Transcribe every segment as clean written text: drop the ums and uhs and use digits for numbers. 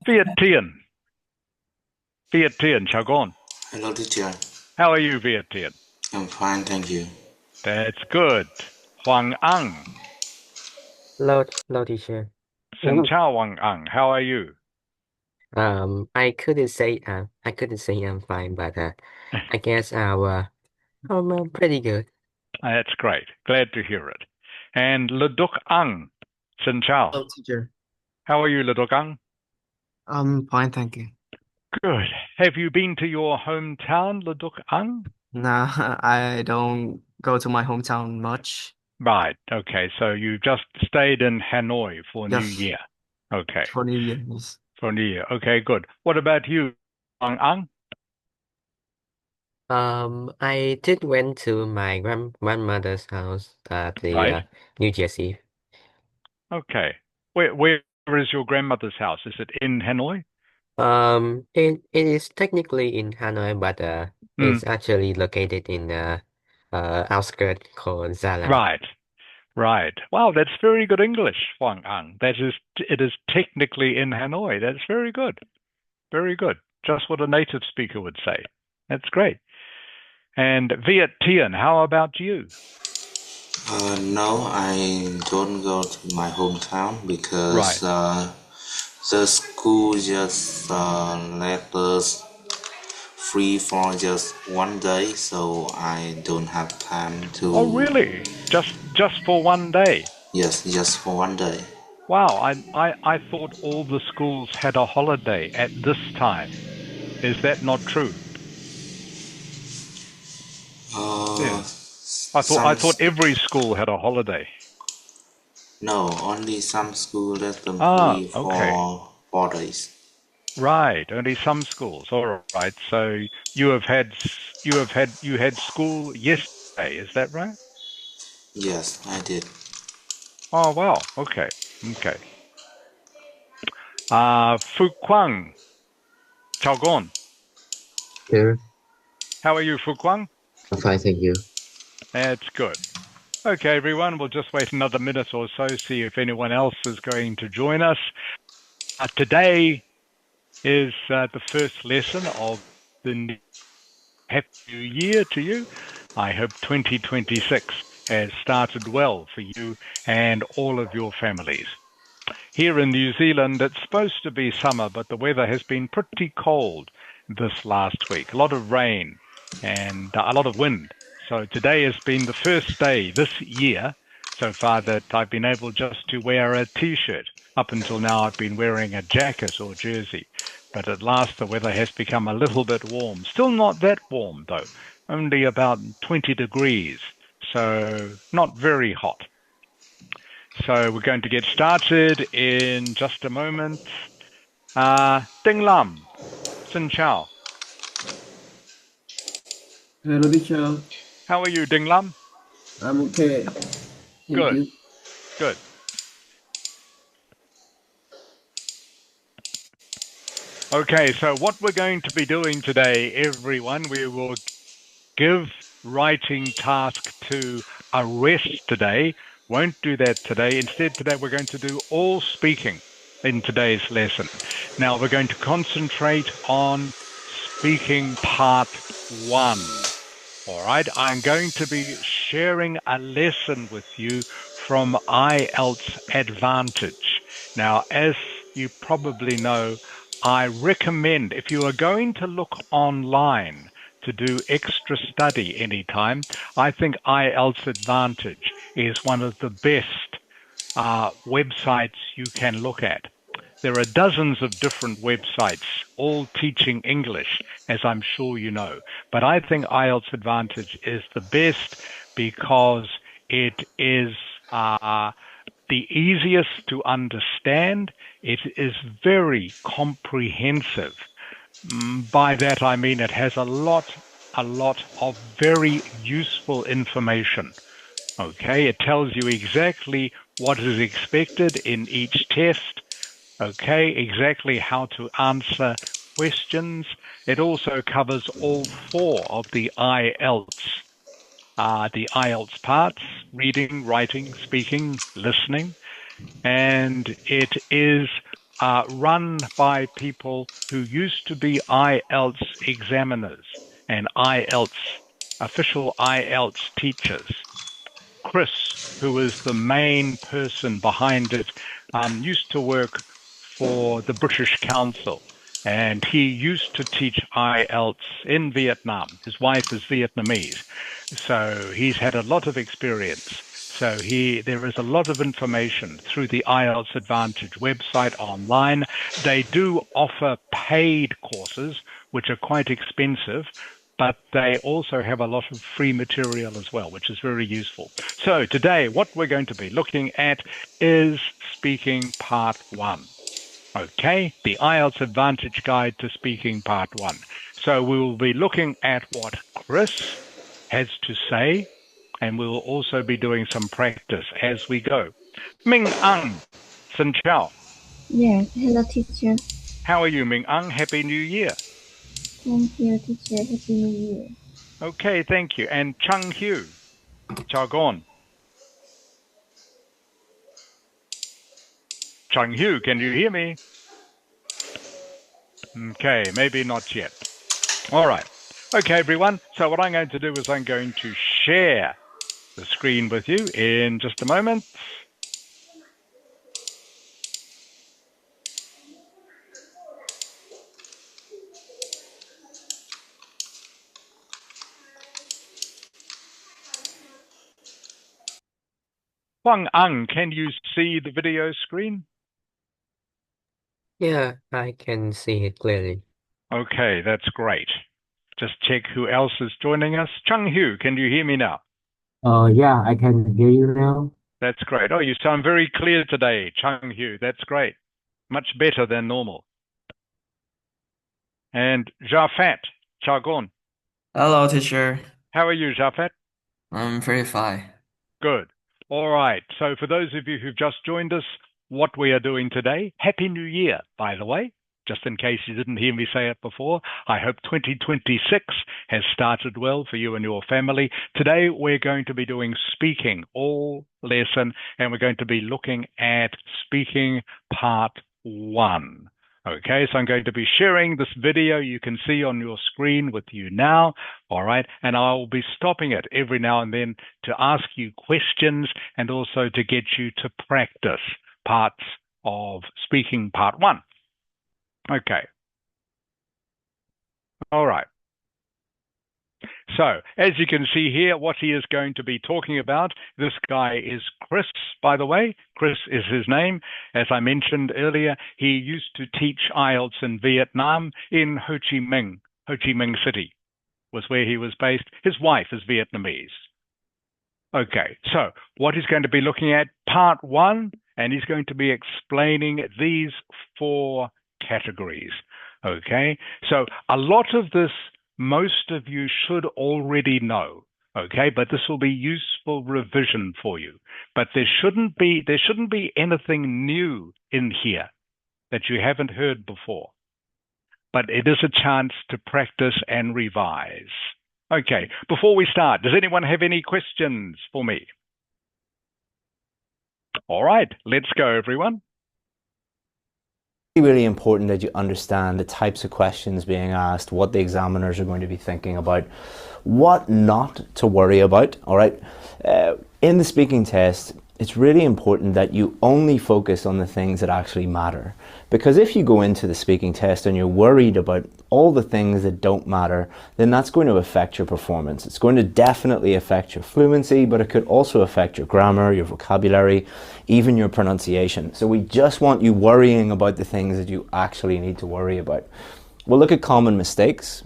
Viet Tien. Viet Tien, chào con. Hello, teacher. How are you, Viet Tien? I'm fine, thank you. That's good. Huang Ang. Hello, teacher. Xin chào Huang Ang. How are you? I couldn't say I'm fine, but I guess I'm pretty good. That's great. Glad to hear it. And Leduk Ang. Xin chào. Hello, teacher. How are you, Leduk Ang? I'm fine, thank you. Good. Have you been to your hometown, Leduk Ang? Nah, I don't go to my hometown much. Right. Okay. So you just stayed in Hanoi for New Yes, Year. Okay. for New Year's. For New Year. Okay, good. What about you, Huang Ang? I did went to my grandmother's house at the Right. New Year's Eve. Okay. Where is your grandmother's house? Is it in Hanoi? It is technically in Hanoi, but Mm, it's actually located in the outskirt called Gia. right. Right. Wow, that's very good English, Huang Ang. It is technically in Hanoi. That's very good. Very good. Just what a native speaker would say. That's great. And Viet Tien, how about you? No, I don't go to my hometown Right. because the school just let us free for just one day, so I don't have time Oh, to. really? Just for one day? Yes, just for one day. Wow, I thought all the schools had a holiday at this time. Is that not true? Uh, Yeah. I some thought every school had a holiday. no, only some school let them Ah, free okay. for 4 days. Right, only some schools. All right. So you had school yesterday, is that right? Yes, I did. Oh, wow. Okay. Okay. Fu Kwang, Chao Gon. Here, How are you, Fu Kwang? I'm fine, thank you. That's good. Okay, everyone, we'll just wait another minute or so, see if anyone else is going to join us. Today is the first lesson of the Happy New Year to you. I hope 2026 has started well for you and all of your families. Here in New Zealand, it's supposed to be summer, but the weather has been pretty cold this last week. A lot of rain and a lot of wind. So today has been the first day this year so far that I've been able just to wear a t-shirt. Up until now, I've been wearing a jacket or jersey. But at last, the weather has become a little bit warm. Still not that warm, though. Only about 20 degrees. So not very hot. So we're going to get started in just a moment. Ding Lam, Xin Chao. Hello, teacher. How are you, Ding Lam? I'm okay. Thank Good, you. good. Okay, so what we're going to be doing today, everyone, we will give writing task to a rest today. Won't do that today. Instead, today we're going to do all speaking in today's lesson. Now we're going to concentrate on speaking part 1. All right, I'm going to be sharing a lesson with you from Ielts Advantage. Now, as you probably know, I recommend if you are going to look online to do extra study anytime, I think Ielts Advantage is one of the best websites you can look at. There are dozens of different websites, all teaching English, as I'm sure you know. But I think IELTS Advantage is the best because it is the easiest to understand. It is very comprehensive. By that I mean it has a lot of very useful information. Okay, it tells you exactly what is expected in each test. Okay, exactly how to answer questions. It also covers all 4 of the IELTS parts: reading, writing, speaking, listening, and it is are run by people who used to be IELTS examiners and official IELTS teachers. Chris, who is the main person behind it, used to work for the British Council, and he used to teach IELTS in Vietnam. His wife is Vietnamese, so he's had a lot of experience. So there is a lot of information through the IELTS Advantage website online. They do offer paid courses, which are quite expensive, but they also have a lot of free material as well, which is very useful. So today, what we're going to be looking at is speaking part 1. Okay, the IELTS Advantage Guide to Speaking Part 1. So we will be looking at what Chris has to say, and we will also be doing some practice as we go. Ming Ang, Xin Chao. Yes, hello teacher. How are you, Ming Ang? Happy New Year. Thank you, teacher. Happy New Year. Okay, thank you. And Chung Hu, Chao Gon. Chung Hu, can you hear me? Okay, maybe not yet. All right. Okay, everyone. So what I'm going to do is I'm going to share the screen with you in just a moment. Huang Ang, can you see the video screen? Yeah, I can see it clearly. Okay, that's great. Just check who else is joining us. Chung Hu, can you hear me now? Yeah, I can hear you now. That's great. Oh, you sound very clear today, Chung Hu. That's great. Much better than normal. And Jafat, Chagon. Hello, teacher. How are you, Jafat? I'm very fine. Good. All right. So for those of you who've just joined us, what we are doing today, Happy New Year, by the way, just in case you didn't hear me say it before. I hope 2026 has started well for you and your family. Today, we're going to be doing speaking all lesson, and we're going to be looking at speaking part 1. Okay, so I'm going to be sharing this video you can see on your screen with you now, all right? And I'll be stopping it every now and then to ask you questions and also to get you to practice parts of speaking part 1. Okay. All right. So, as you can see here, what he is going to be talking about, this guy is Chris, by the way. Chris is his name. As I mentioned earlier, he used to teach IELTS in Vietnam in Ho Chi Minh City was where he was based. His wife is Vietnamese. Okay, so what he's going to be looking at, part 1, and he's going to be explaining these 4 categories. Okay, so a lot of this, most of you should already know, okay, but this will be useful revision for you. But there shouldn't be anything new in here that you haven't heard before. But it is a chance to practice and revise. Okay, before we start, does anyone have any questions for me? All right, let's go, everyone. Really important that you understand the types of questions being asked, what the examiners are going to be thinking about, what not to worry about. All right, in the speaking test, it's really important that you only focus on the things that actually matter, because if you go into the speaking test and you're worried about all the things that don't matter, then that's going to affect your performance. It's going to definitely affect your fluency, but it could also affect your grammar, your vocabulary, even your pronunciation. So we just want you worrying about the things that you actually need to worry about. We'll look at common mistakes.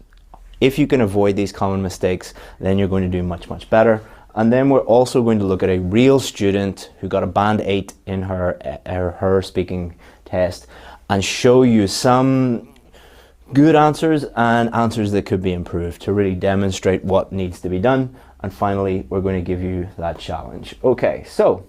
If you can avoid these common mistakes, then you're going to do much, much better. And then we're also going to look at a real student who got a band 8 in her speaking test and show you some good answers and answers that could be improved to really demonstrate what needs to be done. And finally, we're going to give you that challenge. Okay, so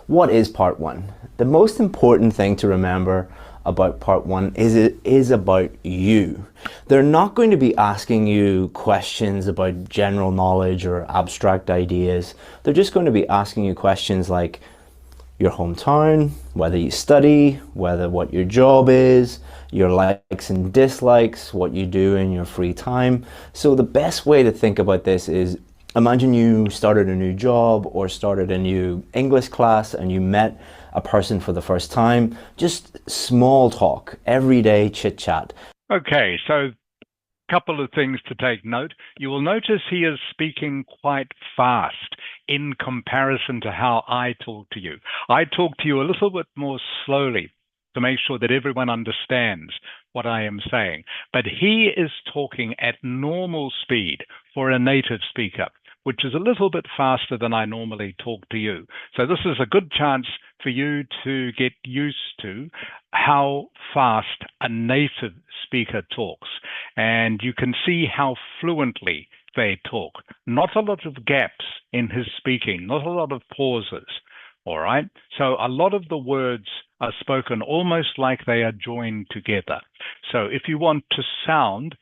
what is part 1? The most important thing to remember about part 1 is it is about you. They're not going to be asking you questions about general knowledge or abstract ideas. They're just going to be asking you questions like, your hometown, whether you study, whether what your job is, your likes and dislikes, what you do in your free time. So the best way to think about this is, imagine you started a new job or started a new English class and you met a person for the first time. Just small talk, everyday chit chat. Okay, so couple of things to take note. You will notice he is speaking quite fast in comparison to how I talk to you. I talk to you a little bit more slowly to make sure that everyone understands what I am saying. But he is talking at normal speed for a native speaker, which is a little bit faster than I normally talk to you. So this is a good chance for you to get used to how fast a native speaker talks. And you can see how fluently they talk. Not a lot of gaps in his speaking, not a lot of pauses. All right. So a lot of the words are spoken almost like they are joined together. So if you want to sound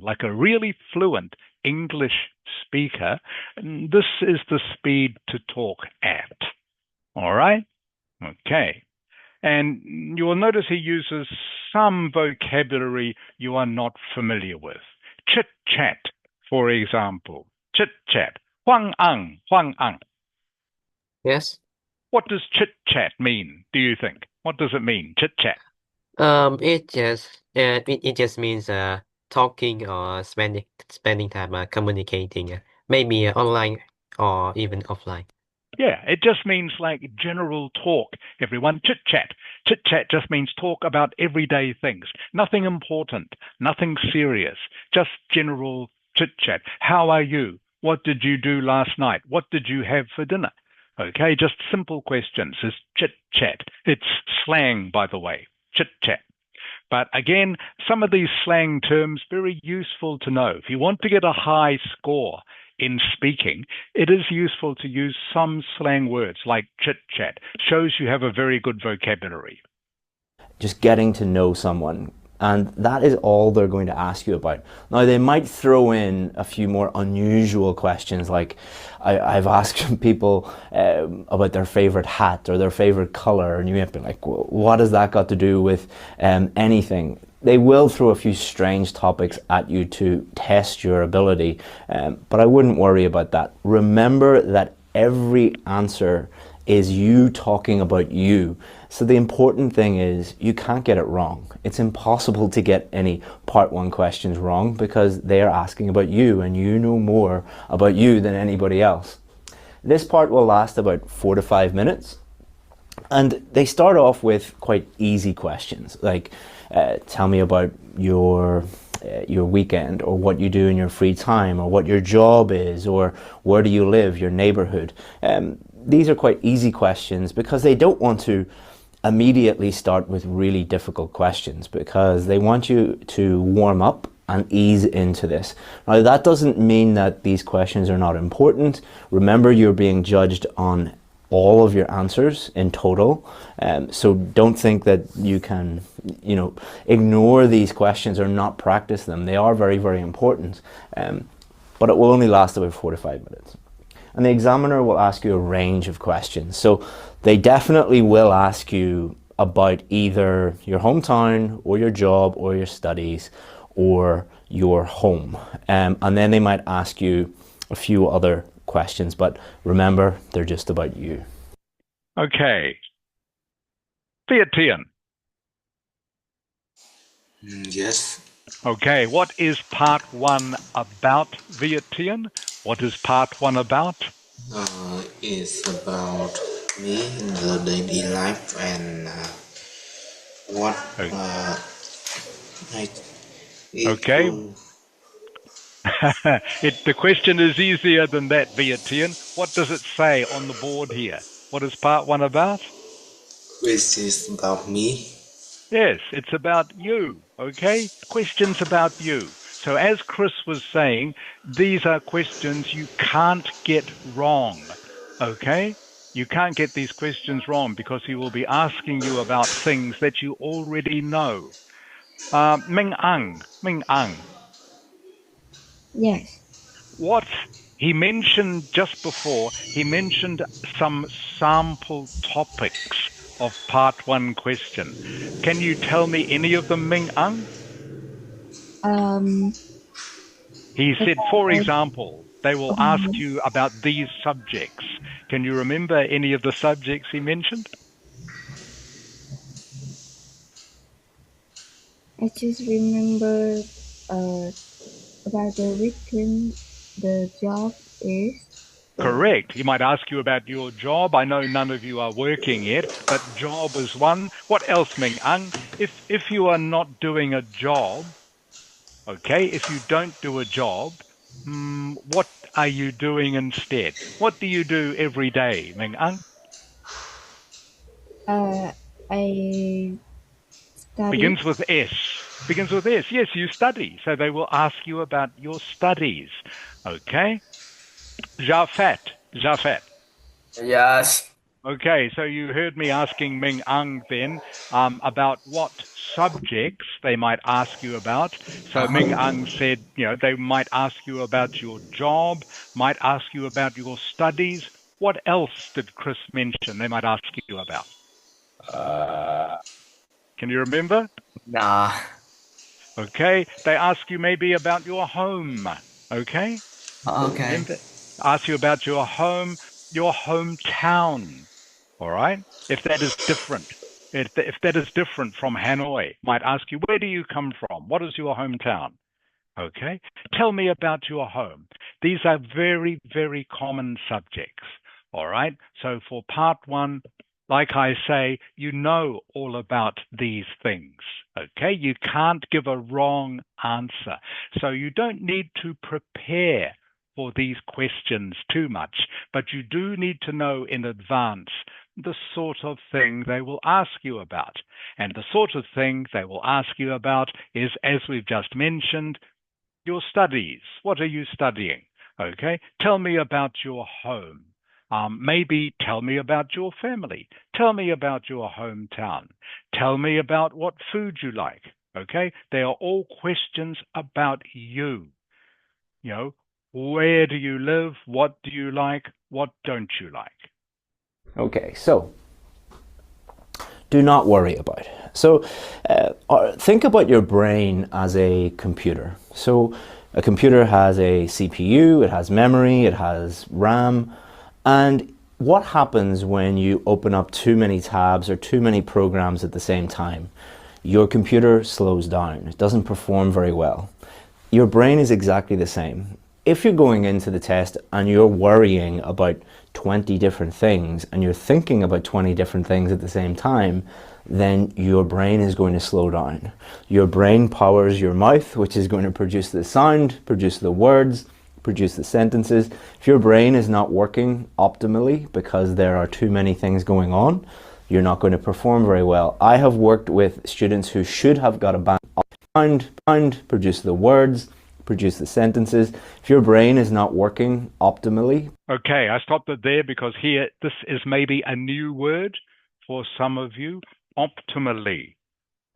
like a really fluent English speaker, this is the speed to talk at. All right. Okay. And you will notice he uses some vocabulary you are not familiar with. Chit chat, for example. Chit chat. Huang ang, huang ang. Yes. What does chit chat mean, do you think? What does it mean, chit chat? It just means talking or spending time communicating, maybe online or even offline. Yeah, it just means like general talk, everyone. Chit chat. Chit chat just means talk about everyday things. Nothing important, nothing serious, just general chit chat. How are you? What did you do last night? What did you have for dinner? Okay, just simple questions is chit chat. It's slang, by the way, chit chat. But again, some of these slang terms very useful to know. If you want to get a high score in speaking, it is useful to use some slang words like chit chat. Shows you have a very good vocabulary. Just getting to know someone. And that is all they're going to ask you about. Now, they might throw in a few more unusual questions, like I've asked people about their favorite hat or their favorite color, and you might be like, well, what has that got to do with anything? They will throw a few strange topics at you to test your ability, but I wouldn't worry about that. Remember that every answer is you talking about you. So the important thing is you can't get it wrong. It's impossible to get any part one questions wrong because they are asking about you and you know more about you than anybody else. This part will last about 4 to 5 minutes, and they start off with quite easy questions like tell me about your weekend, or what you do in your free time, or what your job is, or where do you live, your neighborhood. These are quite easy questions because they don't want to immediately start with really difficult questions, because they want you to warm up and ease into this. Now, that doesn't mean that these questions are not important. Remember, you're being judged on all of your answers in total, so don't think that you can ignore these questions or not practice them. They are very, very important, but it will only last about 4 to 5 minutes. And the examiner will ask you a range of questions. So they definitely will ask you about either your hometown or your job or your studies or your home. And then they might ask you a few other questions, but remember, they're just about you. Okay. Viet Tien. Yes. Okay, what is part one about, Viet Tien? What is part one about? It's about me in the daily life and what I Okay. The question is easier than that, Viet Tien. What does it say on the board here? What is part one about? Which is about me. Yes, it's about you, okay? Questions about you. So as Chris was saying, these are questions you can't get wrong, okay? You can't get these questions wrong because he will be asking you about things that you already know. Ming Ang. Yes. What He mentioned just before, he mentioned some sample topics of part 1 question. Can you tell me any of them, Ming Ang? He said, for example, they will ask you about these subjects. Can you remember any of the subjects he mentioned? I just remember about the weekend the job is. Correct. He might ask you about your job. I know none of you are working yet, but job is one. What else, Ming Ang? If you are not doing a job, okay, if you don't do a job, what are you doing instead? What do you do every day, Ming Ang? I study. Begins with S. Begins with S. Yes, you study. So they will ask you about your studies. Okay? Jafet. Yes. Okay, so you heard me asking Ming Ang then about what subjects they might ask you about. So Ming Ang said, they might ask you about your job, might ask you about your studies. What else did Chris mention they might ask you about? Can you remember? Nah. Okay, they ask you maybe about your home. Okay? Okay. Remember? Ask you about your home, your hometown. All right? If that is different. If that is different from Hanoi, might ask you, where do you come from? What is your hometown? Okay? Tell me about your home. These are very, very common subjects. All right? So for part 1, like I say, you know all about these things. Okay? You can't give a wrong answer. So you don't need to prepare for these questions too much, but you do need to know in advance the sort of thing they will ask you about. And the sort of thing they will ask you about is, as we've just mentioned, your studies. What are you studying? Okay, tell me about your home. Maybe tell me about your family. Tell me about your hometown. Tell me about what food you like. Okay, they are all questions about you. Where do you live? What do you like? What don't you like? Okay, so do not worry about it. So think about your brain as a computer. So a computer has a CPU, it has memory, it has RAM, and what happens when you open up too many tabs or too many programs at the same time? Your computer slows down. It doesn't perform very well. Your brain is exactly the same. If you're going into the test and you're worrying about 20 different things and you're thinking about 20 different things at the same time, then your brain is going to slow down. Your brain powers your mouth, which is going to produce the sound, produce the words, produce the sentences. If your brain is not working optimally because there are too many things going on, you're not going to perform very well. I have worked with students who should have got a sound, produce the words, produce the sentences. If your brain is not working optimally. Okay, I stopped it there because here, this is maybe a new word for some of you. Optimally.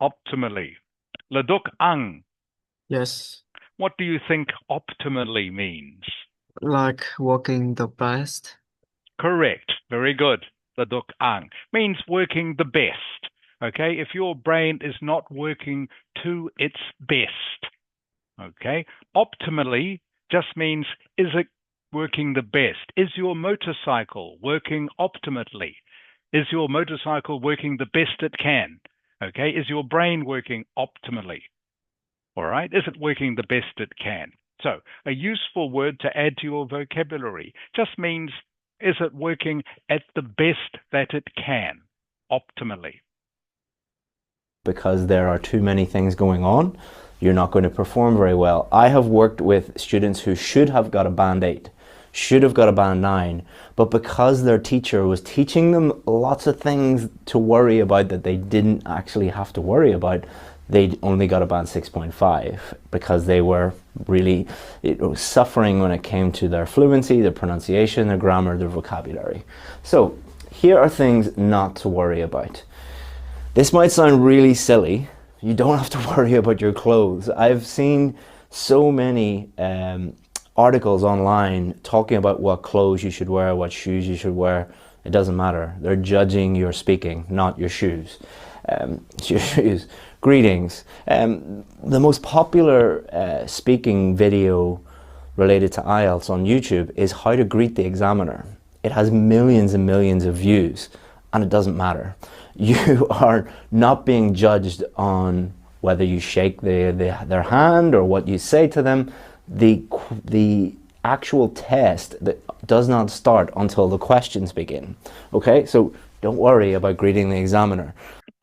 Laduk ang. Yes. What do you think optimally means? Like working the best. Correct. Very good. Laduk ang means working the best. Okay, if your brain is not working to its best. Okay, optimally just means, is it working the best? Is your motorcycle working optimally? Is your motorcycle working the best it can? Okay, is your brain working optimally? All right, is it working the best it can? So a useful word to add to your vocabulary just means, is it working at the best that it can, optimally? Because there are too many things going on, you're not going to perform very well. I have worked with students who should have got a band 8, should have got a band 9, but because their teacher was teaching them lots of things to worry about that they didn't actually have to worry about, they only got a band 6.5 because they were really suffering when it came to their fluency, their pronunciation, their grammar, their vocabulary. So here are things not to worry about. This might sound really silly. You don't have to worry about your clothes. I've seen so many articles online talking about what clothes you should wear, what shoes you should wear. It doesn't matter. They're judging your speaking, not your shoes. Your shoes. Greetings. The most popular speaking video related to IELTS on YouTube is how to greet the examiner. It has millions and millions of views, and it doesn't matter. You are not being judged on whether you shake their hand or what you say to them. The actual test that does not start until the questions begin. Okay, so don't worry about greeting the examiner.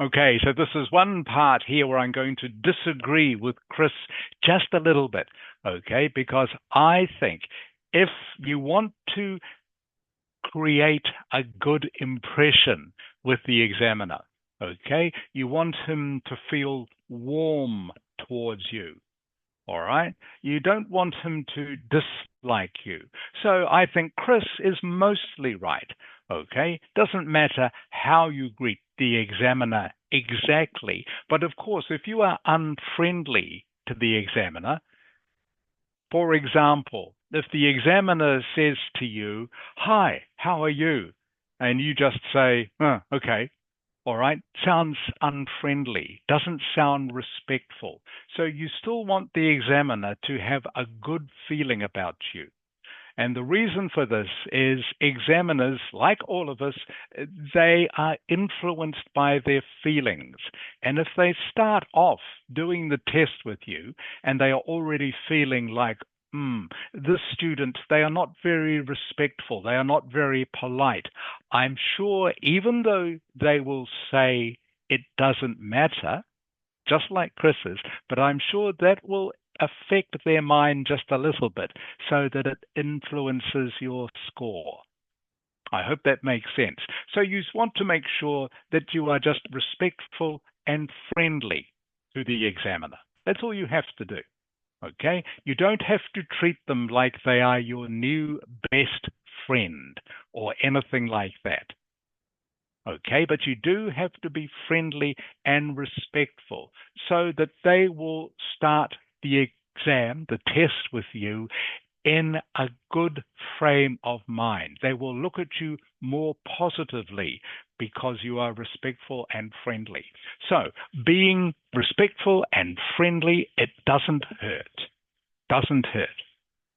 Okay, so this is one part here where I'm going to disagree with Chris just a little bit, okay? Because I think if you want to create a good impression with the examiner, okay, you want him to feel warm towards you. All right. You don't want him to dislike you. So I think Chris is mostly right. Okay. Doesn't matter how you greet the examiner exactly. But of course, if you are unfriendly to the examiner, for example, if the examiner says to you, "Hi, how are you?" and you just say, okay, all right, sounds unfriendly, doesn't sound respectful. So you still want the examiner to have a good feeling about you. And the reason for this is examiners, like all of us, they are influenced by their feelings. And if they start off doing the test with you and they are already feeling like, this student, they are not very respectful, they are not very polite, I'm sure even though they will say it doesn't matter, just like Chris's, but I'm sure that will affect their mind just a little bit so that it influences your score. I hope that makes sense. So you want to make sure that you are just respectful and friendly to the examiner. That's all you have to do. Okay? You don't have to treat them like they are your new best friend or anything like that. Okay, but you do have to be friendly and respectful so that they will start the exam, the test with you in a good frame of mind. They will look at you more positively because you are respectful and friendly. So being respectful and friendly, it doesn't hurt. Doesn't hurt.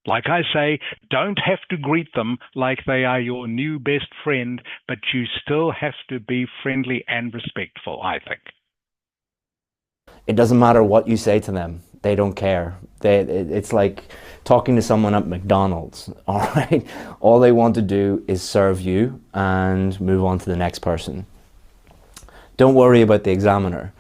Like I say, don't have to greet them like they are your new best friend, but you still have to be friendly and respectful, I think. It doesn't matter what you say to them. They don't care. It's like talking to someone at McDonald's, all right? All they want to do is serve you and move on to the next person. Don't worry about the examiner.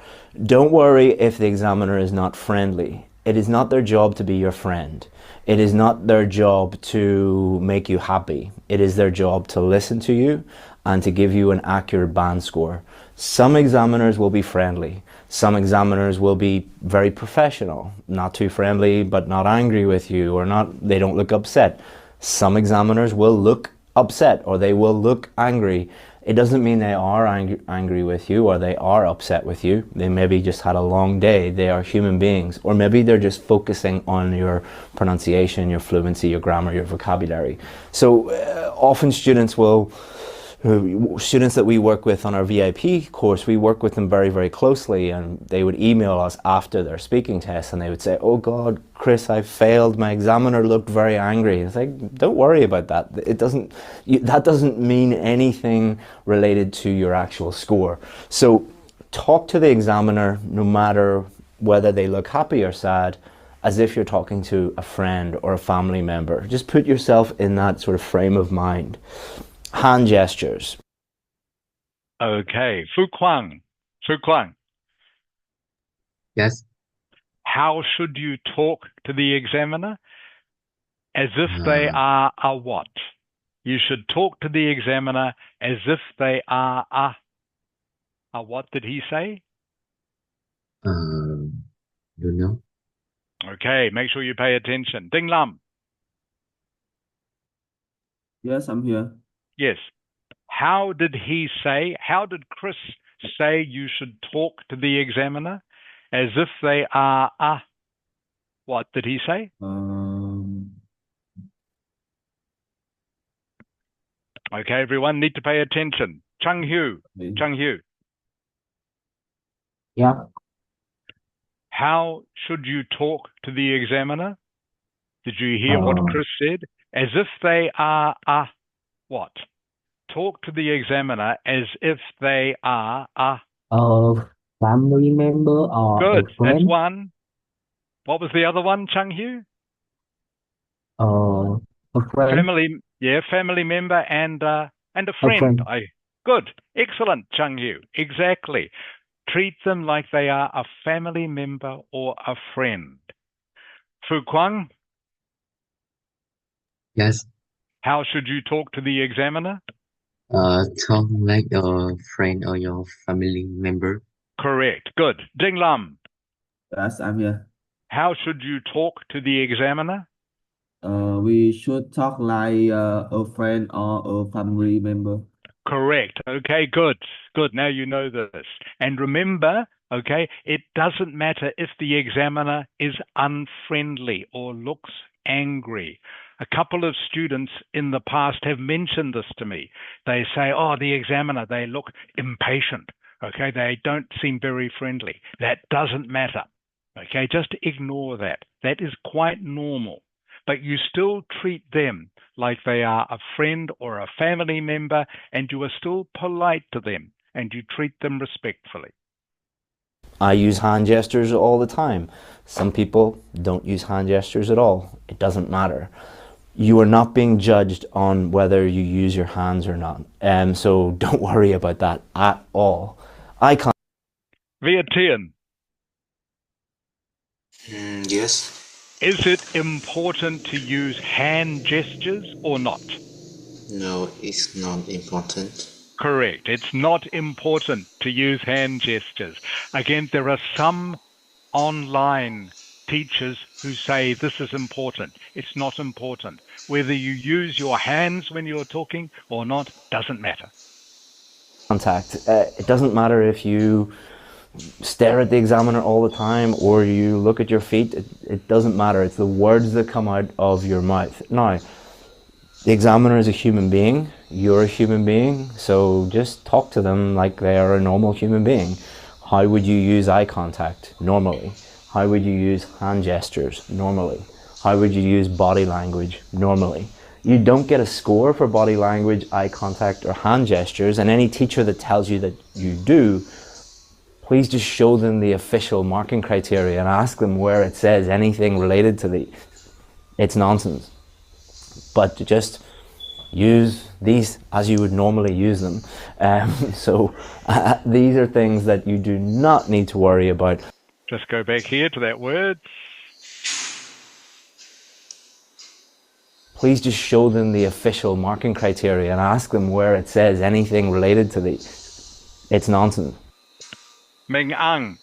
Don't worry if the examiner is not friendly. It is not their job to be your friend. It is not their job to make you happy. It is their job to listen to you and to give you an accurate band score. Some examiners will be friendly. Some examiners will be very professional, not too friendly, but not angry with you, or they don't look upset. Some examiners will look upset or they will look angry. It doesn't mean they are angry with you or they are upset with you. They maybe just had a long day. They are human beings. Or maybe they're just focusing on your pronunciation, your fluency, your grammar, your vocabulary. So often students that we work with on our VIP course, we work with them very, very closely, and they would email us after their speaking test and they would say, "Oh God, Chris, I failed. My examiner looked very angry." It's like, don't worry about that. That doesn't mean anything related to your actual score. So talk to the examiner no matter whether they look happy or sad, as if you're talking to a friend or a family member. Just put yourself in that sort of frame of mind. Hand gestures. Okay, Fu Kuang. Yes. How should you talk to the examiner? As if they are a what? You should talk to the examiner as if they are a what did he say? Don't know. Okay, make sure you pay attention. Ding Lam. Yes, I'm here. Yes. How did Chris say you should talk to the examiner? As if they are a what did he say? Okay, everyone need to pay attention. Chung Hu, Yeah. how should you talk to the examiner? Did you hear what Uh, Chris said? As if they are a what? Talk to the examiner as if they are a a family member or a good. That's friend. one. What was the other one, Chung Hu? Uh, a friend. Family member and a A friend. friend. Good, excellent, Chung Hu. Exactly. Treat them like they are a family member or a friend. Fu Kwang, Yes. how should you talk to the examiner? Talk like a friend or your family member. Correct. Good. Ding Lam, Yes, I'm here. how should you talk to the examiner? We should talk like a friend or a family member. Correct. Okay, good. Good. Now you know this. And remember, okay, it doesn't matter if the examiner is unfriendly or looks angry. A couple of students in the past have mentioned this to me. They say, oh, the examiner, they look impatient. Okay, they don't seem very friendly. That doesn't matter. Okay, just ignore that. That is quite normal. But you still treat them like they are a friend or a family member, and you are still polite to them and you treat them respectfully. I use hand gestures all the time. Some people don't use hand gestures at all. It doesn't matter. You are not being judged on whether you use your hands or not. So don't worry about that at all. I can't. Vietian, Yes. is it important to use hand gestures or not? No, it's not important. Correct. It's not important to use hand gestures. Again, there are some online teachers who say this is important. It's not important. Whether you use your hands when you're talking or not doesn't matter. Contact. It doesn't matter if you stare at the examiner all the time or you look at your feet. It doesn't matter. It's the words that come out of your mouth. Now, the examiner is a human being. You're a human being. So just talk to them like they are a normal human being. How would you use eye contact normally? How would you use hand gestures normally? How would you use body language normally? You don't get a score for body language, eye contact, or hand gestures, and any teacher that tells you that you do, please just show them the official marking criteria and ask them where it says anything related to the. It's nonsense. But just use these as you would normally use them. These are things that you do not need to worry about. Just go back here to that word. Please just show them the official marking criteria and ask them where it says anything related to the. It's nonsense. Meng Ang.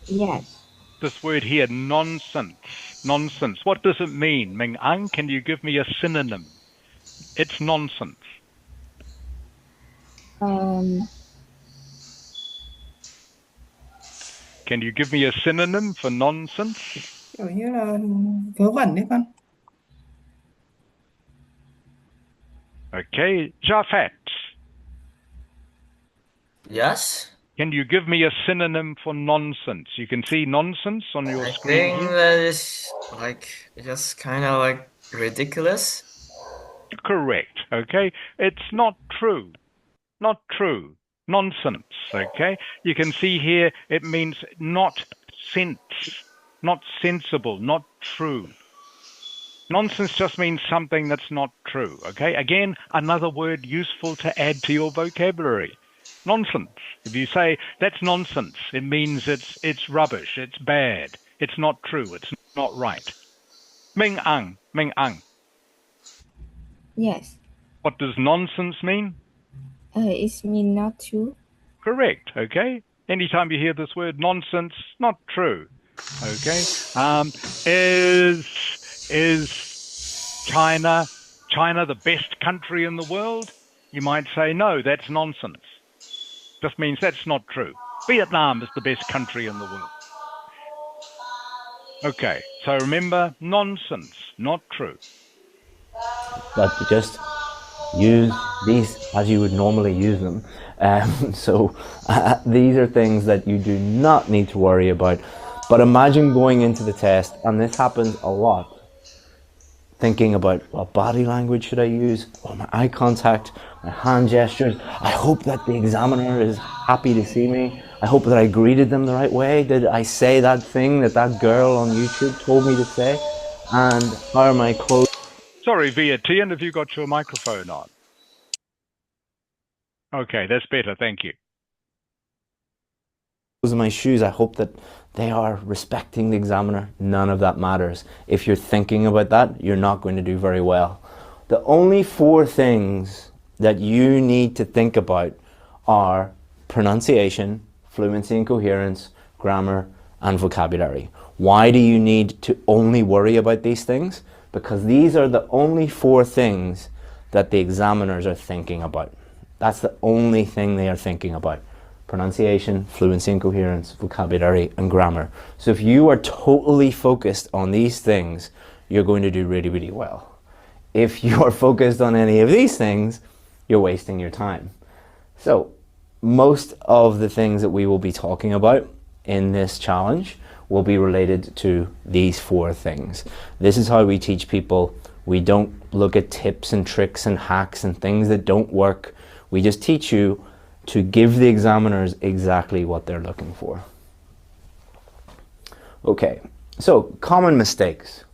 Yes. This word here, nonsense. Nonsense. What does it mean? Meng Ang, can you give me a synonym? It's nonsense. Can you give me a synonym for nonsense? Kiểu như là vớ vẩn đấy con. Okay, Jafet. Yes. Can you give me a synonym for nonsense? You can see nonsense on your I screen think here. that is like just kind of like ridiculous. Correct. Okay, it's not true. Not true. Nonsense. Okay, you can see here it means not sense, not sensible, not true. Nonsense just means something that's not true. Okay, again, another word useful to add to your vocabulary. Nonsense. If you say that's nonsense, it means it's rubbish, it's bad, it's not true, it's not right. Ming Ang. Yes. What does nonsense mean? It means not true. Correct. Okay. Anytime you hear this word nonsense, not true. Okay. Is China the best country in the world? You might say no. That's nonsense. Just means that's not true. Vietnam is the best country in the world. Okay. So remember, nonsense, not true. but just use these as you would normally use them. These are things that you do not need to worry about. But imagine going into the test, and this happens a lot, thinking about what body language should I use, or my eye contact, my hand gestures. I hope that the examiner is happy to see me. I hope that I greeted them the right way. Did I say that thing that that girl on YouTube told me to say? And how are my clothes? Sorry, Vietian, have you got your microphone on? Okay, that's better. Thank you. In my shoes, I hope that they are respecting the examiner. None of that matters. If you're thinking about that, you're not going to do very well. The only 4 things that you need to think about are pronunciation, fluency and coherence, grammar, and vocabulary. Why do you need to only worry about these things? Because these are the only 4 things that the examiners are thinking about. That's the only thing they are thinking about. Pronunciation, fluency and coherence, vocabulary, and grammar. So if you are totally focused on these things, you're going to do really, really well. If you are focused on any of these things, you're wasting your time. So most of the things that we will be talking about in this challenge will be related to these 4 things. This is how we teach people. We don't look at tips and tricks and hacks and things that don't work. We just teach you to give the examiners exactly what they're looking for. Okay, so common mistakes.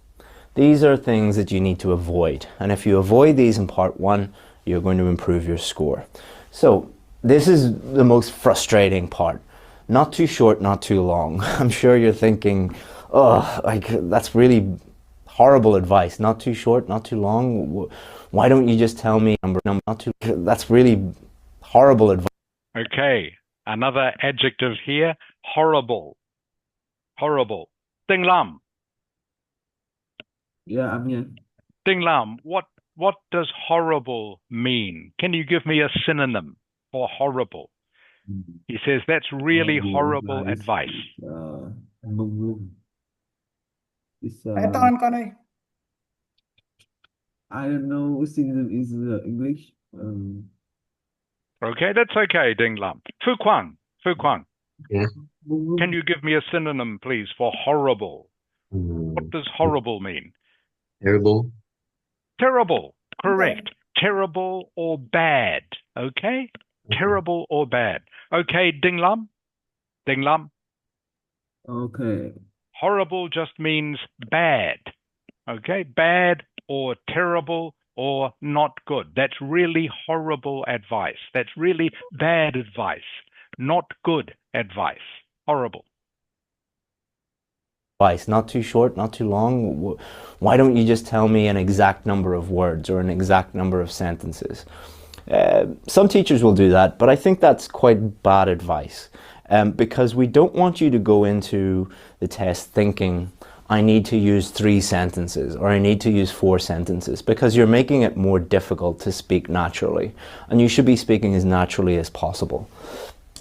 These are things that you need to avoid. And if you avoid these in part 1, you're going to improve your score. So this is the most frustrating part. Not too short, not too long. I'm sure you're thinking, oh, like that's really horrible advice. Not too short, not too long. Why don't you just tell me number not too, that's really horrible advice. Okay, another adjective here, horrible. Horrible. Ding Lam. Yeah, I'm here. Ding Lam, what does horrible mean? Can you give me a synonym for horrible? He says that's really horrible advice. It's Hãy ton con ơi. I don't know synonym is English. Okay, that's okay, Ding Lam. Fu Quang. Yeah. Can you give me a synonym, please, for horrible? What does horrible mean? Terrible. Terrible. Correct. Terrible or bad. Okay? Terrible or bad. Okay, Ding Lam? Ding Lam? Okay. Horrible just means bad. Okay? Bad or terrible or not good. That's really horrible advice. That's really bad advice. Not good advice. Horrible. Advice. Not too short, not too long. Why don't you just tell me an exact number of words or an exact number of sentences? Some teachers will do that, but I think that's quite bad advice because we don't want you to go into the test thinking, I need to use 3 sentences or I need to use 4 sentences, because you're making it more difficult to speak naturally, and you should be speaking as naturally as possible.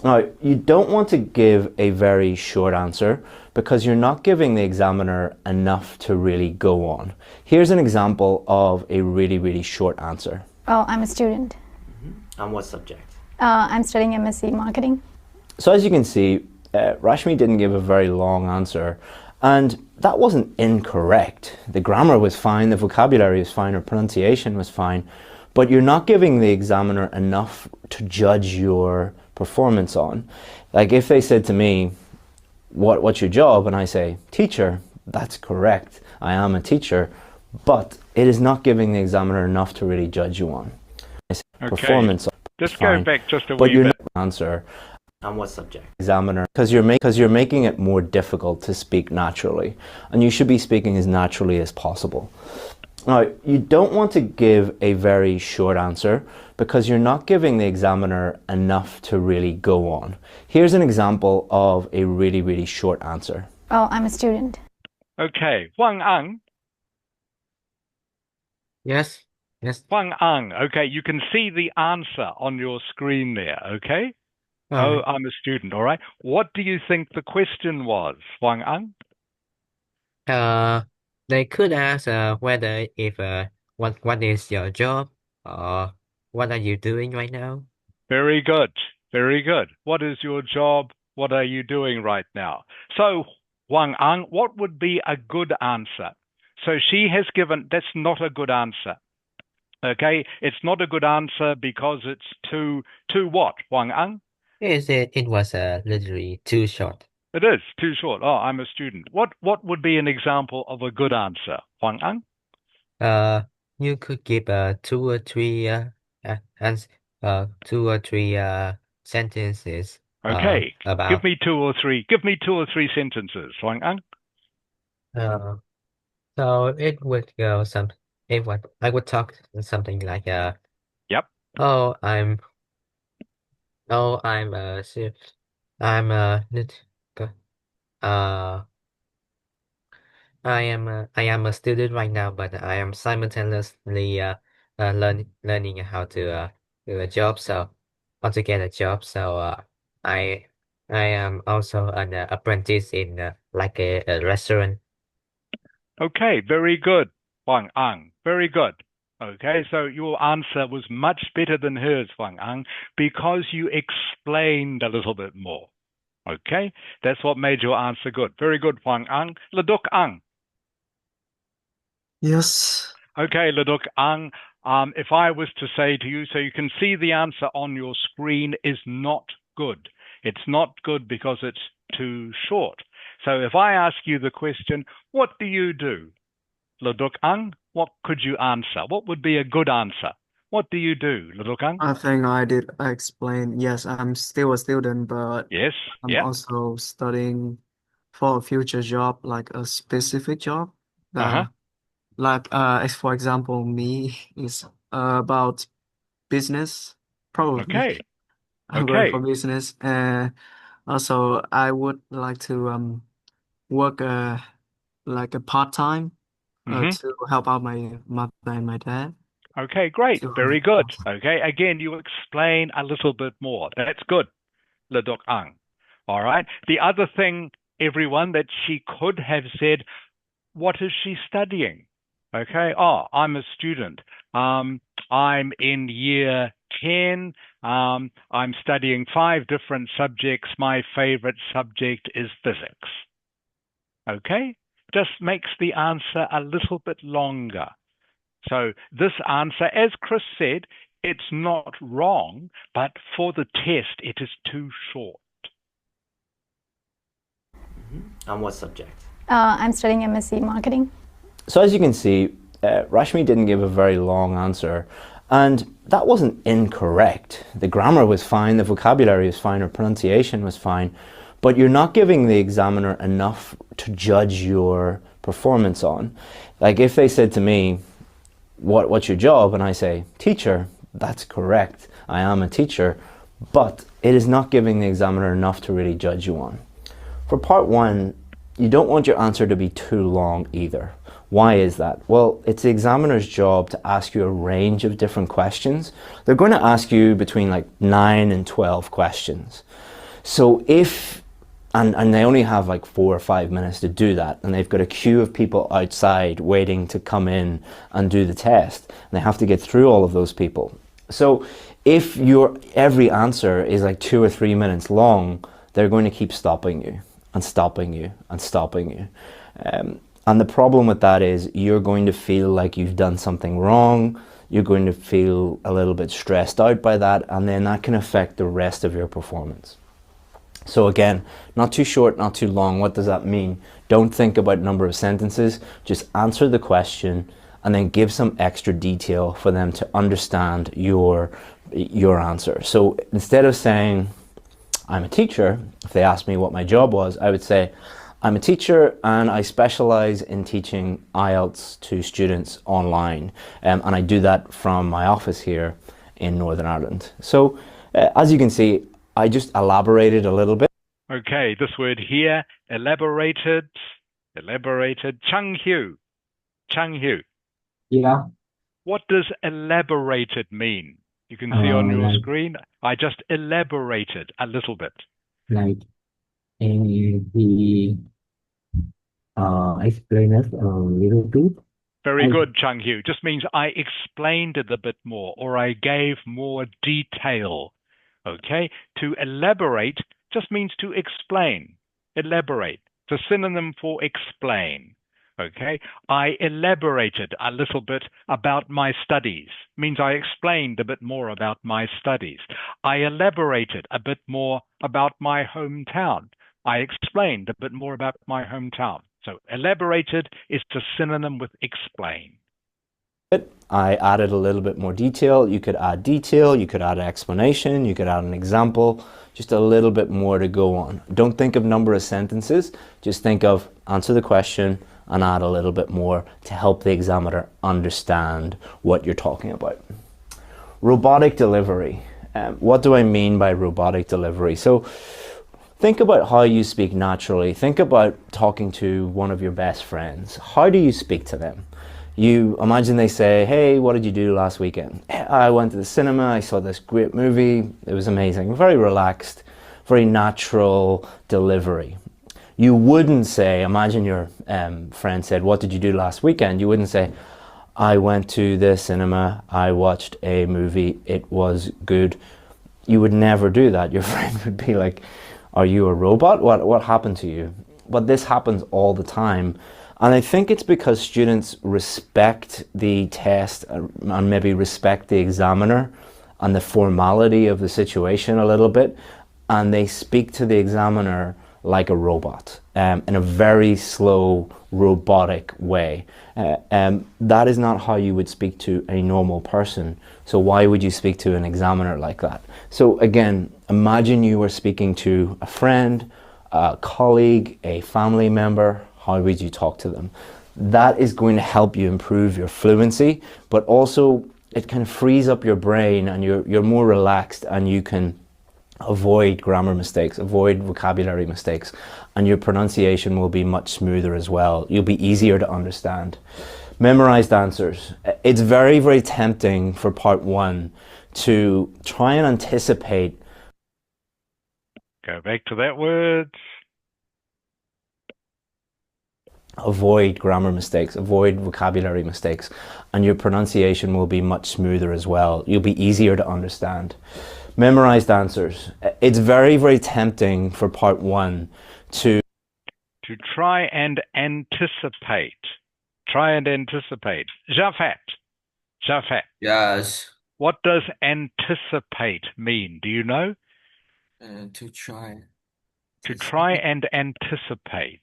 Now, you don't want to give a very short answer because you're not giving the examiner enough to really go on. Here's an example of a really, really short answer. Oh, I'm a student. On what subject? I'm studying MSc Marketing. So as you can see, Rashmi didn't give a very long answer, and that wasn't incorrect. The grammar was fine, the vocabulary was fine, her pronunciation was fine, but you're not giving the examiner enough to judge your performance on. Like if they said to me, what's your job? And I say, teacher, that's correct. I am a teacher, but it is not giving the examiner enough to really judge you on. Okay. Performance. Just fine, go back just a but wee you're bit. not answer. On what subject? Examiner, because you're making it more difficult to speak naturally, and you should be speaking as naturally as possible. Now, you don't want to give a very short answer because you're not giving the examiner enough to really go on. Here's an example of a really, really short answer. Oh, I'm a student. Okay, Huang Ang. Yes. Huang Ang. Okay, you can see the answer on your screen there, okay? Oh, I'm a student, all right. What do you think the question was, Huang Ang? They could ask whether if what is your job? Or what are you doing right now? Very good. Very good. What is your job? What are you doing right now? So, Wang Ang, what would be a good answer? So she has given, that's not a good answer. Okay, it's not a good answer because it's too what, Wang Ang? It was literally too short. It is too short. Oh, I'm a student. What would be an example of a good answer, Wang Ang? You could give two or three sentences Okay, about give me two or three sentences, Wang Ang. So it would go I would talk something like Yep. oh I'm I'm lit- go- uh I am a student right now, but I am simultaneously learning how to do a job, so how to get a job. So I I am also an apprentice in like a restaurant. Okay, very good, Wang Ang. Very good. Okay, so your answer was much better than hers, Wang Ang, because you explained a little bit more. Okay, that's what made your answer good. Very good, Wang Ang. Leduk Ang. Yes. Okay, Leduk Ang. If I was to say to you, so you can see the answer on your screen is not good. It's not good because it's too short. So if I ask you the question, what do you do? Leduk Ang, what could you answer? What would be a good answer? What do you do, Leduk Ang? I think I did explain. Yes, I'm still a student, but Yes, I'm yeah. also studying for a future job, like a specific job. Uh-huh. Like as for example, me is about business, probably. Okay. I'm going for Okay. business. Also I would like to work like a part-time Mm-hmm. to help out my mother and my dad. Okay, great. To Very good. Okay, again, you explain a little bit more. That's good, Ledok Ang. All right. The other thing, everyone, that she could have said, what is she studying? Okay. Oh, I'm a student. I'm in year 10. I'm studying 5 different subjects. My favorite subject is physics. Okay. Just makes the answer a little bit longer. So this answer, as Chris said, it's not wrong, but for the test, it is too short. And what subject? I'm studying MSc Marketing. So as you can see, Rashmi didn't give a very long answer, and that wasn't incorrect. The grammar was fine, the vocabulary was fine, her pronunciation was fine, but you're not giving the examiner enough to judge your performance on. Like if they said to me, what's your job? And I say, teacher, that's correct. I am a teacher, but it is not giving the examiner enough to really judge you on. For part one, you don't want your answer to be too long either. Why is that? Well, it's the examiner's job to ask you a range of different questions. They're going to ask you between like 9 and 12 questions. So if, and they only have like 4 or 5 minutes to do that, and they've got a queue of people outside waiting to come in and do the test, and they have to get through all of those people. So if your every answer is like 2 or 3 minutes long, they're going to keep stopping you and stopping you and stopping you. And the problem with that is you're going to feel like you've done something wrong, you're going to feel a little bit stressed out by that, and then that can affect the rest of your performance. So again, not too short, not too long. What does that mean? Don't think about number of sentences, just answer the question and then give some extra detail for them to understand your answer. So instead of saying, I'm a teacher, if they asked me what my job was, I would say, I'm a teacher and I specialize in teaching Ielts to students online. And I do that from my office here in Northern Ireland. So as you can see, I just elaborated a little bit. Okay, this word here, elaborated, Chung Hu. Yeah, What does elaborated mean? You can see on your like screen, I just elaborated a little bit. like he explained us a little bit. Very good, Chung Hu. Just means I explained it a bit more, or I gave more detail. Okay? To elaborate just means to explain. Elaborate. It's a synonym for explain. Okay? I elaborated a little bit about my studies. Means I explained a bit more about my studies. I elaborated a bit more about my hometown. I explained a bit more about my hometown. So elaborated is a synonym with explain. I added a little bit more detail. You could add detail, you could add an explanation, you could add an example, just a little bit more to go on. Don't think of number of sentences, just think of answer the question and add a little bit more to help the examiner understand what you're talking about. Robotic delivery. What do I mean by robotic delivery? So think about how you speak naturally. Think about talking to one of your best friends. How do you speak to them? You imagine they say, hey, what did you do last weekend? I went to the cinema, I saw this great movie, it was amazing. Very relaxed, very natural delivery. You wouldn't say, imagine your friend said, what did you do last weekend? You wouldn't say, I went to the cinema, I watched a movie, it was good. You would never do that. Your friend would be like, are you a robot? What happened to you? But this happens all the time. And I think it's because students respect the test and maybe respect the examiner and the formality of the situation a little bit. And they speak to the examiner like a robot in a very slow, robotic way. That is not how you would speak to a normal person. So why would you speak to an examiner like that? So again, imagine you were speaking to a friend, a colleague, a family member. How would you talk to them? That is going to help you improve your fluency, but also it kind of frees up your brain and you're more relaxed and you can avoid grammar mistakes, avoid vocabulary mistakes, and your pronunciation will be much smoother as well. You'll be easier to understand. Memorized answers. It's very, very tempting for part one to try and anticipate. Go back to that word. Avoid grammar mistakes, avoid vocabulary mistakes, and your pronunciation will be much smoother as well. You'll be easier to understand. Memorized answers. It's very, very tempting for part one to try and anticipate. Try and anticipate. Jafet. Yes. What does anticipate mean? Do you know? To try. To try and anticipate.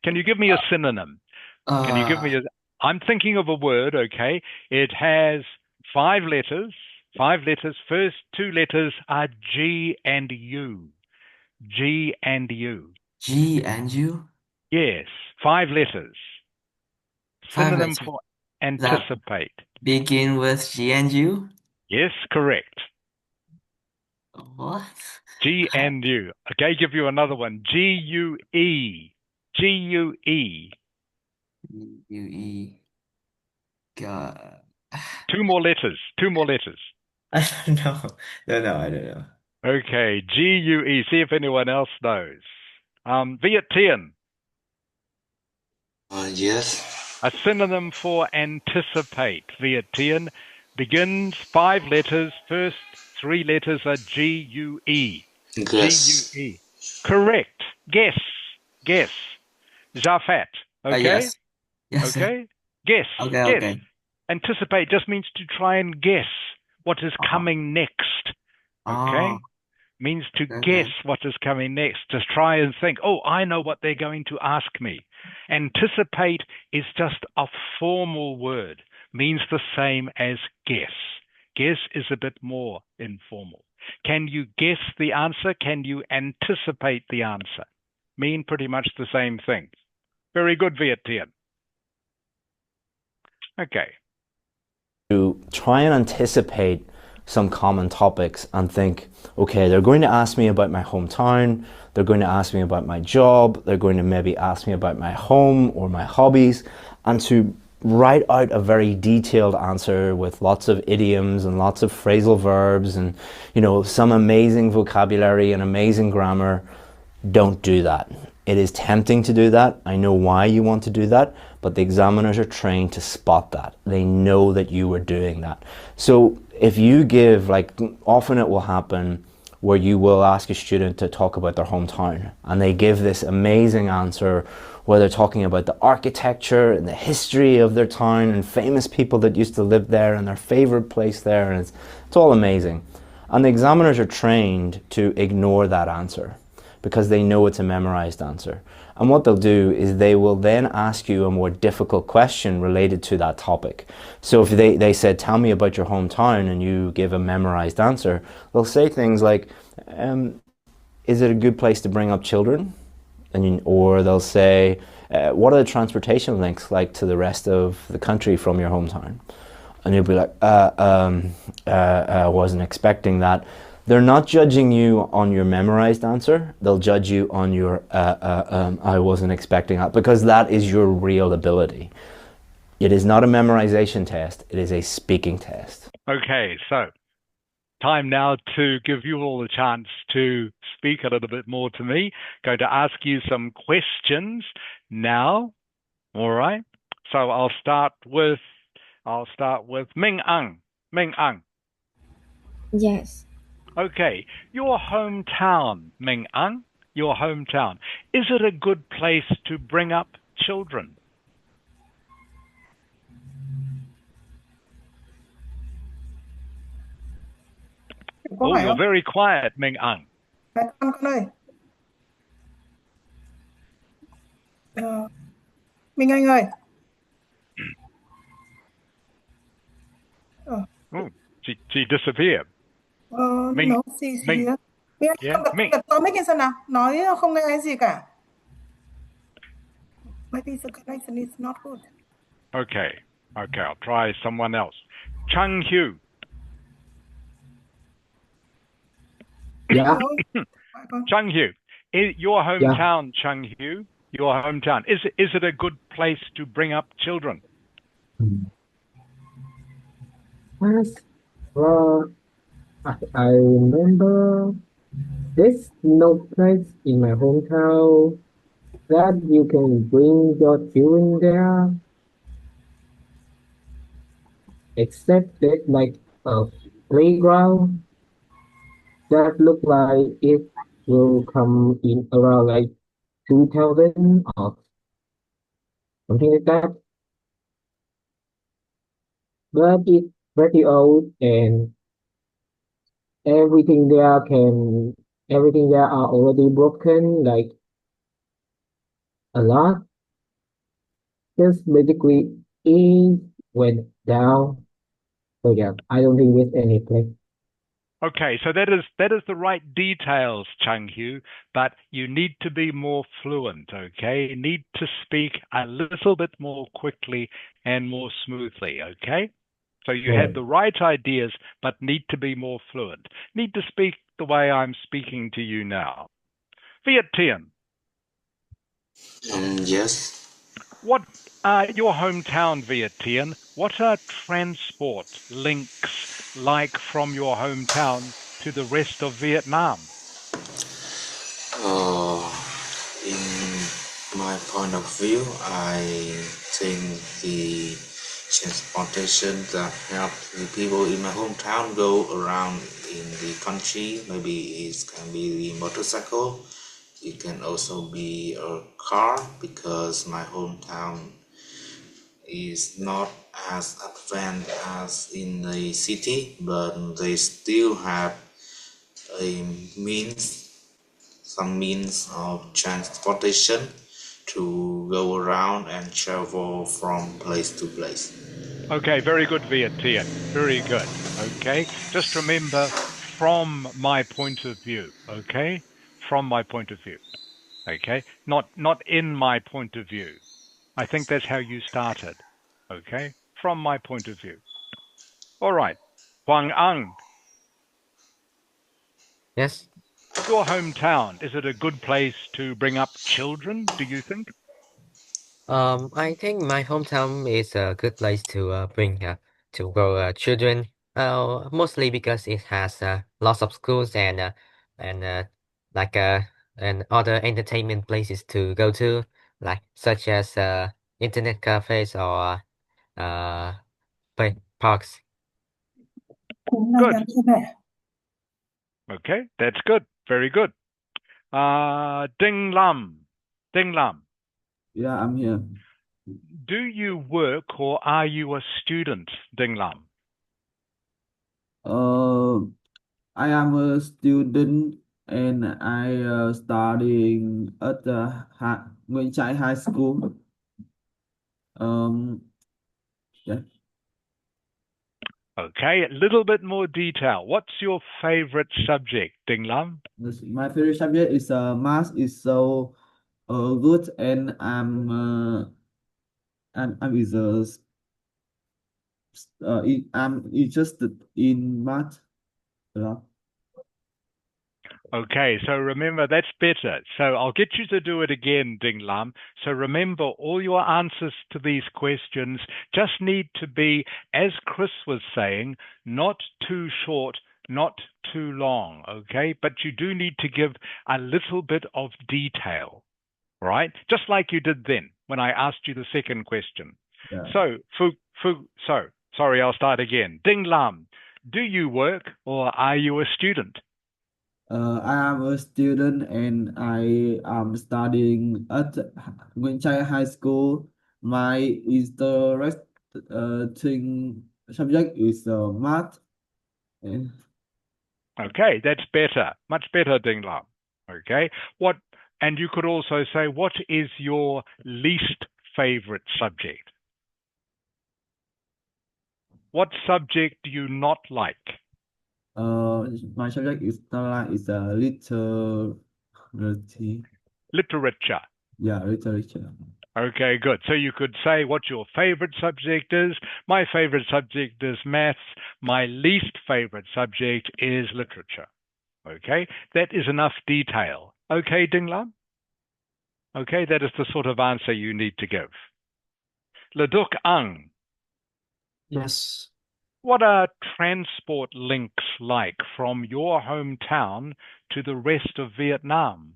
Can you give me a synonym? Can you give me a... I'm thinking of a word, okay? It has 5 letters. 5 letters. First 2 letters are G and U. G and U. G and U? Yes, 5 letters. 5 Synonym letters. for anticipate. That begin with G and U? Yes, correct. What? G and U. Okay, give you another one. G-U-E. G-U-E. U-E. God. 2 more letters. 2 more letters. I don't know. No, I don't know. Okay, G-U-E. See if anyone else knows. Viet Tien. Yes. A synonym for anticipate. Viet Tien begins 5 letters. First 3 letters are G-U-E. Guess. G-U-E. Correct. Guess. Jafet. Okay? Yes. Okay? Guess. Okay, guess. okay. Anticipate just means to try and guess what is coming next. Okay? Means to guess what is coming next. Just try and think, oh, I know what they're going to ask me. Anticipate is just a formal word. Means the same as guess. Guess is a bit more informal. Can you guess the answer? Can you anticipate the answer? Mean pretty much the same thing. Very good, Viet Tien. Okay. To try and anticipate some common topics and think, okay, they're going to ask me about my hometown, they're going to ask me about my job, they're going to maybe ask me about my home or my hobbies, and to write out a very detailed answer with lots of idioms and lots of phrasal verbs and, you know, some amazing vocabulary and amazing grammar. Don't do that. It is tempting to do that. I know why you want to do that, but the examiners are trained to spot that. They know that you are doing that. So if you give, like, often it will happen where you will ask a student to talk about their hometown and they give this amazing answer where they're talking about the architecture and the history of their town and famous people that used to live there and their favorite place there, and it's all amazing. And the examiners are trained to ignore that answer because they know it's a memorized answer. And what they'll do is they will then ask you a more difficult question related to that topic. So if they said, tell me about your hometown, and you give a memorized answer, they'll say things like, is it a good place to bring up children? Or they'll say, what are the transportation links like to the rest of the country from your hometown? And you'll be like, I wasn't expecting that. They're not judging you on your memorized answer. They'll judge you on your, I wasn't expecting that, because that is your real ability. It is not a memorization test. It is a speaking test. Okay, so time now to give you all a chance to speak a little bit more to me. Going to ask you some questions now. All right. So I'll start with Ming Ang. Ming Ang. Yes. Okay, your hometown, Ming Ang, your hometown. Is it a good place to bring up children? Có Oh, phải you're không? very quiet, Ming Ang. Con ơi. Minh Anh ơi. Oh, she disappeared. Ming, No, she Ming, here. Minh Anh yeah, con Ming. bật to mic lên xem nào. Nói không nghe cái gì cả. Maybe the connection is not good. Okay, I'll try someone else. Chung Hu. Yeah. Chung Hu, your hometown, Chung Hu, your hometown. Is it a good place to bring up children? As I remember, there's no place in my hometown that you can bring your children there, except that like a playground that look like it will come in around like 2000 or something like that. But it's pretty old and everything there can everything there are already broken like a lot. Just basically it went down. So yeah, I don't think there's any place. Okay, so that is the right details, Chung Hu, but you need to be more fluent, okay? You need to speak a little bit more quickly and more smoothly, okay? So you had the right ideas, but need to be more fluent. Need to speak the way I'm speaking to you now. Viet Tien. Yes. What your hometown, Viet Tien? What are transport links like from your hometown to the rest of Vietnam? In my point of view, I think the transportation that help the people in my hometown go around in the country, maybe it can be the motorcycle. It can also be a car, because my hometown is not as advanced as in the city, but they still have some means of transportation to go around and travel from place to place. Okay, very good, Viet Tien. Very good. Okay, just remember, from my point of view. Okay, from my point of view. Okay, not in my point of view. I think that's how you started. Okay, from my point of view. All right, Huang Ang. Yes. Your hometown, is it a good place to bring up children, do you think? I think my hometown is a good place to bring to grow children. Mostly because it has lots of schools and like and other entertainment places to go to, like such as internet cafes or parks. Good. Okay, that's good. Very good. Ding Lam. Ding Lam. Yeah, I'm here. Do you work or are you a student, Ding Lam? I am a student and I studying at the Nguyễn Trãi High School. Yeah. Okay, a little bit more detail. What's your favorite subject, Ding Lam? My favorite subject is math is so good and I'm is I'm interested in math a lot. Okay, so remember, that's better. So I'll get you to do it again, Ding Lam. So remember, all your answers to these questions just need to be, as Chris was saying, not too short, not too long, okay? But you do need to give a little bit of detail, right? Just like you did then when I asked you the second question. Yeah. So, sorry, I'll start again. Ding Lam, do you work or are you a student? I am a student and I am studying at Nguyễn Trãi High School. My interesting subject is math. And, Okay, that's better. Much better, Ding Lam. Okay. And you could also say, what is your least favorite subject? What subject do you not like? my subject is not like is literature. Literature. Yeah, literature. Okay, good. So you could say what your favorite subject is. My favorite subject is maths. My least favorite subject is literature. Okay, that is enough detail. Okay, Ding Lam? Okay, that is the sort of answer you need to give. Leduk Ang. Yes. What are transport links like from your hometown to the rest of Vietnam?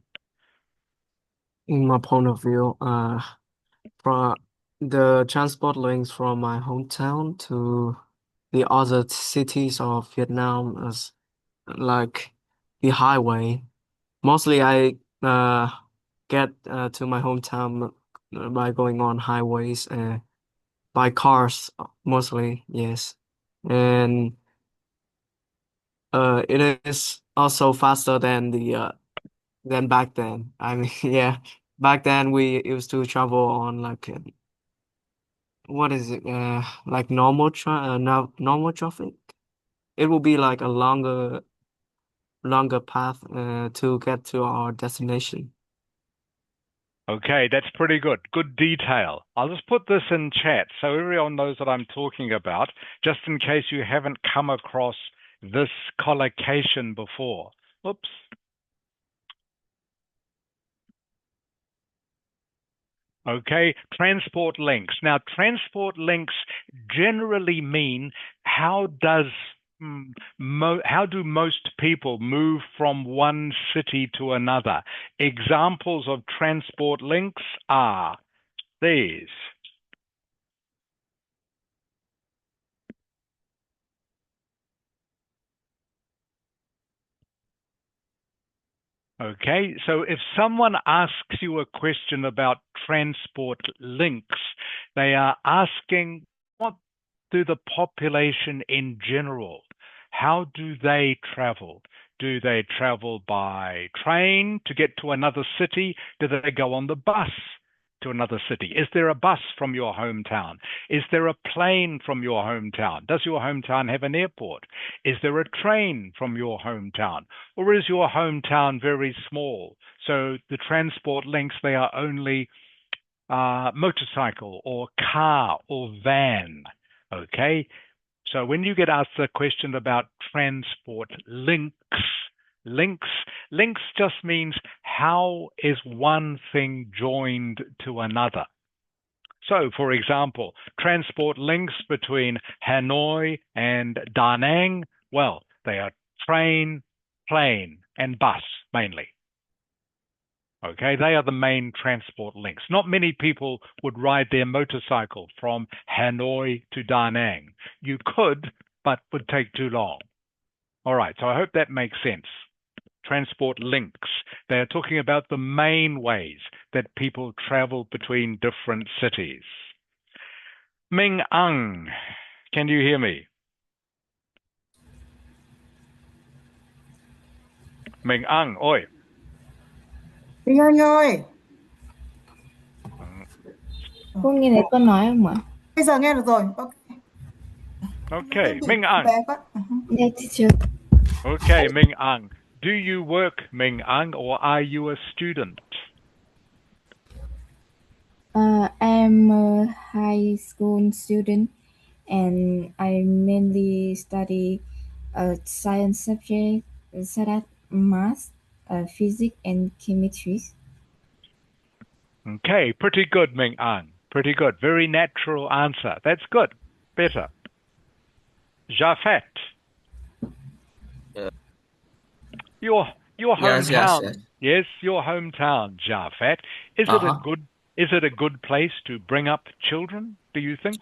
In my point of view, from the transport links from my hometown to the other cities of Vietnam is like the highway. Mostly I get to my hometown by going on highways by cars mostly, yes. And it is also faster than the than back then. I mean, yeah, back then we used to travel on like what is it? Like no, normal traffic. It will be like a longer path to get to our destination. Okay, that's pretty good. Good detail. I'll just put this in chat so everyone knows what I'm talking about, just in case you haven't come across this collocation before. Oops. Okay, transport links. Now, transport links generally mean how does how do most people move from one city to another? Examples of transport links are these. Okay, so if someone asks you a question about transport links, they are asking what do the population in general, how do they travel? Do they travel by train to get to another city? Do they go on the bus to another city? Is there a bus from your hometown? Is there a plane from your hometown? Does your hometown have an airport? Is there a train from your hometown? Or is your hometown very small? So the transport links, they are only motorcycle or car or van. Okay? So when you get asked a question about transport links, links just means how is one thing joined to another. So, for example, transport links between Hanoi and Da Nang, well, they are train, plane, and bus mainly. Okay, they are the main transport links. Not many people would ride their motorcycle from Hanoi to Da Nang. You could, but would take too long. All right, so I hope that makes sense. Transport links. They're talking about the main ways that people travel between different cities. Ming Ang, can you hear me? Ming Ang, oi. Minh Anh ơi, Cô nghe thấy con nói không ạ? bây giờ nghe được rồi. Ok, Okay, bị Ming Ang. bé quá. Dạ, teacher. Okay, Ming Ang. Do you work, Ming Ang, or are you a student? I'm a high school student and I mainly study science subject such as math, physics, and chemistry. Okay, pretty good, Ming Ang. Pretty good. Very natural answer. That's good. Better. Jafet. Yeah. Your Yes, yes, hometown. Yes, your hometown, Jafet. Is it a good place to bring up children, do you think?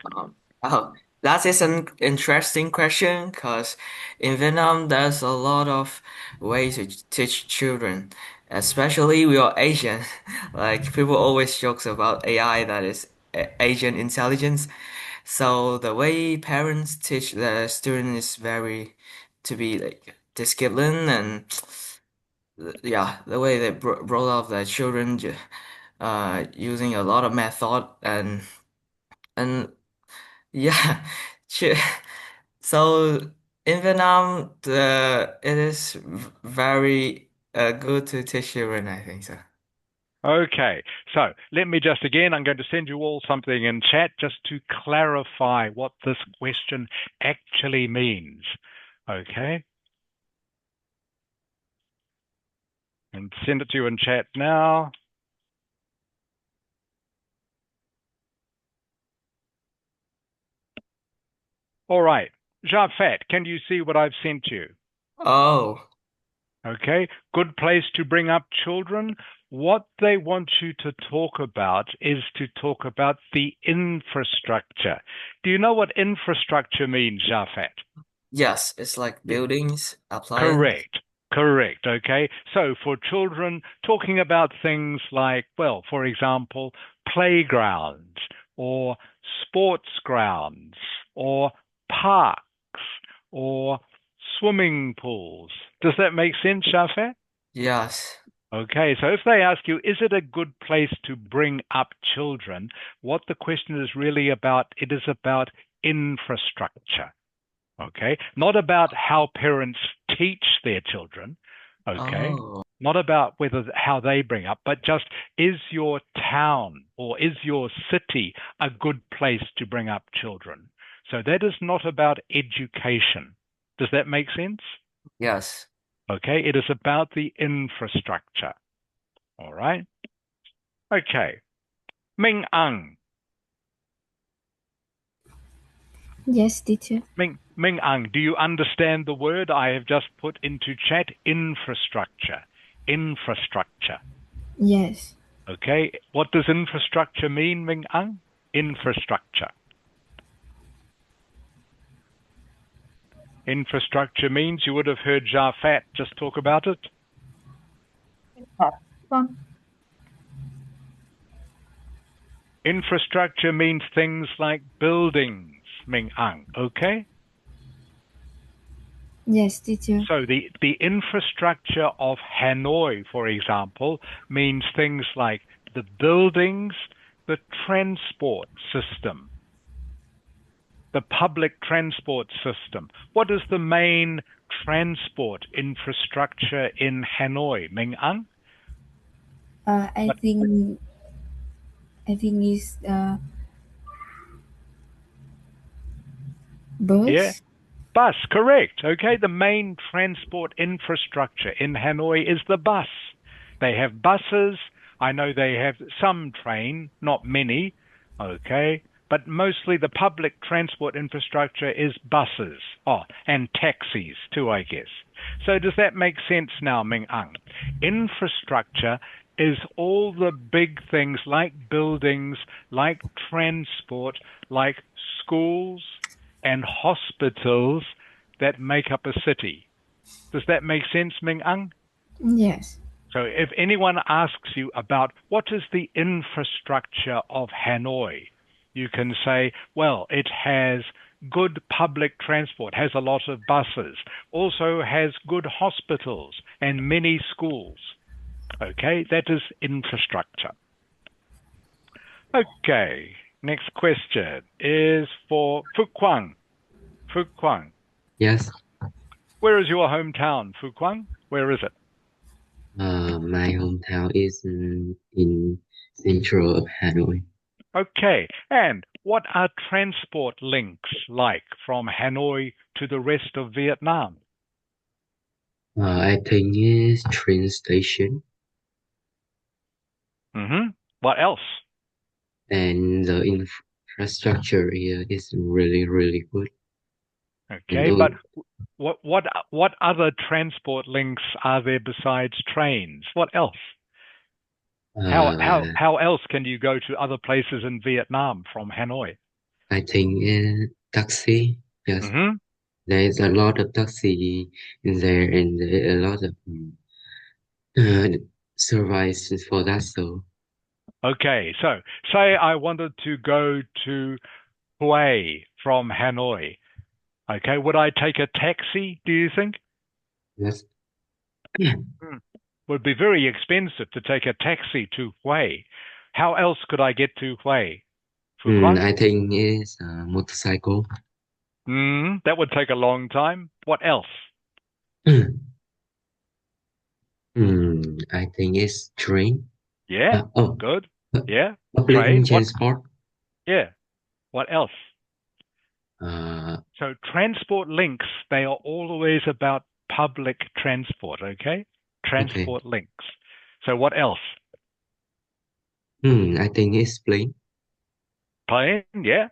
Oh, that is an interesting question because in Vietnam there's a lot of ways to teach children, especially we are Asian. Like people always jokes about AI, that is Asian intelligence. So the way parents teach the student is very to be like disciplined and yeah, the way they brought up the children using a lot of method and yeah, ch- so in Vietnam, it is very good to teach children, I think so. Okay, so let me just again, I'm going to send you all something in chat just to clarify what this question actually means. Okay? And send it to you in chat now. All right. Jafet, can you see what I've sent you? Oh, Okay, good place to bring up children. What they want you to talk about is to talk about the infrastructure. Do you know what infrastructure means, Jafet? yes, it's like buildings, appliance. Correct. Correct. Okay. So for children, talking about things like, well, for example, playgrounds or sports grounds or parks or swimming pools. Does that make sense, Shafet? Yes, Okay, so if they ask you, is it a good place to bring up children? What the question is really about, it is about infrastructure. Okay, not about how parents teach their children. Okay, oh, not about how they bring up, but just is your town or is your city a good place to bring up children? So that is not about education. Does that make sense? yes. Okay, it is about the infrastructure. All right. Okay, Ming Ang. Yes, teacher. Ming Ang, do you understand the word I have just put into chat? Infrastructure. Infrastructure. Yes. Okay, what does infrastructure mean, Ming Ang? Infrastructure. Infrastructure means you would have heard Jafat just talk about it. Con. Infrastructure means things like buildings, Ming Ang, okay? Yes, teacher. So the infrastructure of Hanoi, for example, means things like the buildings, the transport system, the public transport system. What is the main transport infrastructure in Hanoi, Ming Ang? I think it's bus. Yeah, bus, correct. Okay, the main transport infrastructure in Hanoi is the bus. They have buses. I know they have some train, not many. Okay, but mostly the public transport infrastructure is buses. Oh, and taxis too, I guess. So does that make sense now, Ming Ang? Infrastructure is all the big things like buildings, like transport, like schools and hospitals that make up a city. Does that make sense, Ming Ang? Yes. So if anyone asks you about what is the infrastructure of Hanoi, you can say, well, it has good public transport, has a lot of buses, also has good hospitals and many schools. Okay, that is infrastructure. Okay, next question is for Phu Quang. Phu Quang. Yes. Where is your hometown, Phu Quang? Where is it? My hometown is in central of Hanoi. Okay, and what are transport links like from Hanoi to the rest of Vietnam? I think it's train station What else? and the infrastructure here is really, really good. Okay, And but what other transport links are there besides trains? What else? How else can you go to other places in Vietnam from Hanoi? I think taxi. Yes, there is a lot of taxi in there, and a lot of services for that. So Okay, so say I wanted to go to Hue from Hanoi. Okay, would I take a taxi, do you think? yes. Would be very expensive to take a taxi to Hue. How else could I get to Hue? I think it's a motorcycle. That would take a long time. What else? I think it's train. Yeah, good. Yeah, Public train. transport. Yeah. What else? Uh, So transport links, they are always about public transport, okay? Transport links. So what else? I think it's plane. Plane, yeah.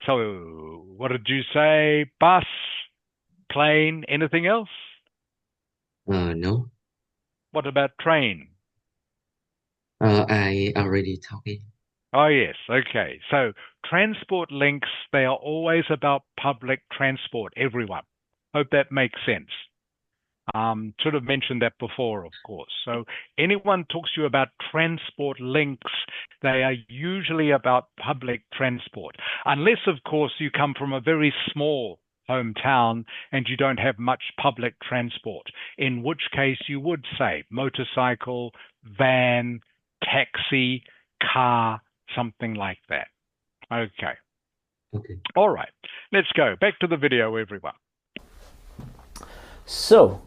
So what did you say? Bus, plane, anything else? No. What about train? I already talked it. Oh, yes. Okay. So transport links, they are always about public transport, everyone. Hope that makes sense. Should have mentioned that before, of course. So anyone talks to you about transport links, they are usually about public transport. Unless, of course, you come from a very small hometown and you don't have much public transport, in which case you would say motorcycle, van, taxi, car, something like that. Okay. All right. Let's go. Back to the video, everyone. So,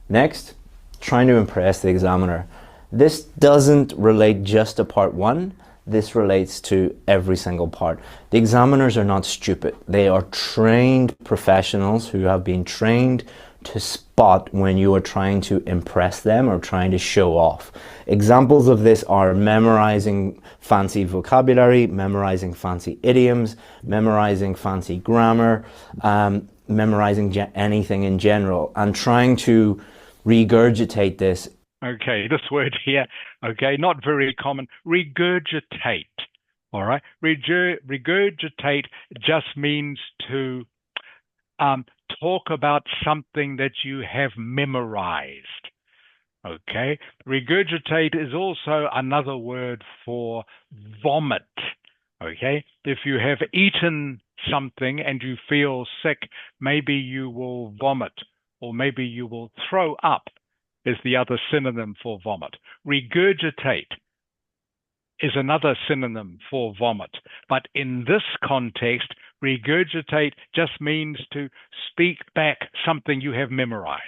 next, trying to impress the examiner. This doesn't relate just to part one, this relates to every single part. The examiners are not stupid. They are trained professionals who have been trained to spot when you are trying to impress them or trying to show off. Examples of this are memorizing fancy vocabulary, memorizing fancy idioms, memorizing fancy grammar, memorizing anything in general, and trying to regurgitate this. Okay, this word here, okay, not very common. Regurgitate, all right? Regurgitate just means to talk about something that you have memorized, okay? Regurgitate is also another word for vomit, okay? If you have eaten something and you feel sick, maybe you will vomit, or maybe you will throw up is the other synonym for vomit. Regurgitate is another synonym for vomit. But in this context, regurgitate just means to speak back something you have memorized.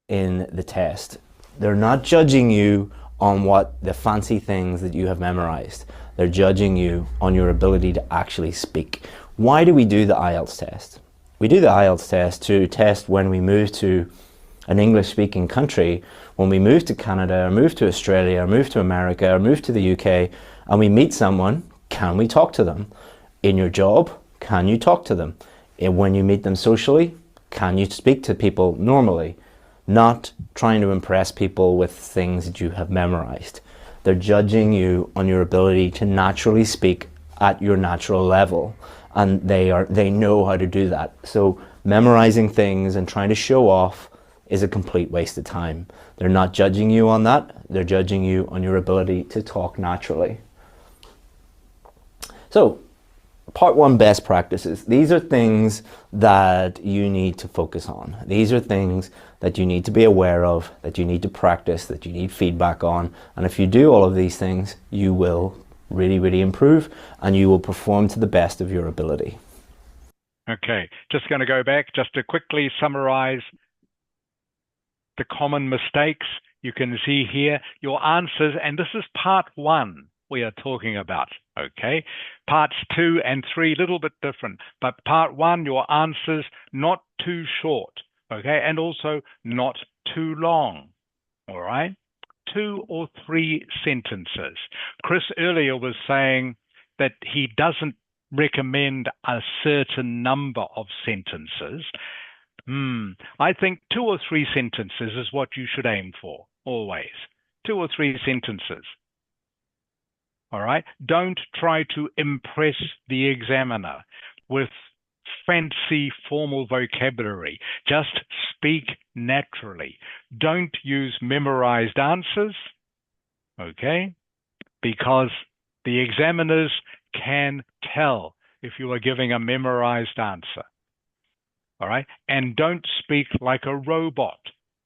In the test, they're not judging you on what the fancy things that you have memorized. They're judging you on your ability to actually speak. Why do we do the Ielts test? We do the Ielts test to test when we move to an English-speaking country, when we move to Canada or move to Australia or move to America or move to the UK and we meet someone, can we talk to them? In your job, can you talk to them? And when you meet them socially, can you speak to people normally? Not trying to impress people with things that you have memorized. They're judging you on your ability to naturally speak at your natural level, and they know how to do that. So memorizing things and trying to show off is a complete waste of time. They're not judging you on that. They're judging you on your ability to talk naturally. So, part 1, best practices. These are things that you need to focus on. These are things that you need to be aware of, that you need to practice, that you need feedback on. And if you do all of these things, you will really, really improve and you will perform to the best of your ability. Okay, just going to go back just to quickly summarize the common mistakes. You can see here your answers, and this is part 1 we are talking about, okay? Parts 2 and 3, a little bit different, but part 1, your answers not too short, okay? And also not too long, all right? 2 or 3 sentences. Chris earlier was saying that he doesn't recommend a certain number of sentences. I think 2 or 3 sentences is what you should aim for, always. 2 or 3 sentences. All right? Don't try to impress the examiner with fancy formal vocabulary. Just speak naturally. Don't use memorized answers, okay? Because the examiners can tell if you are giving a memorized answer. All right? And don't speak like a robot.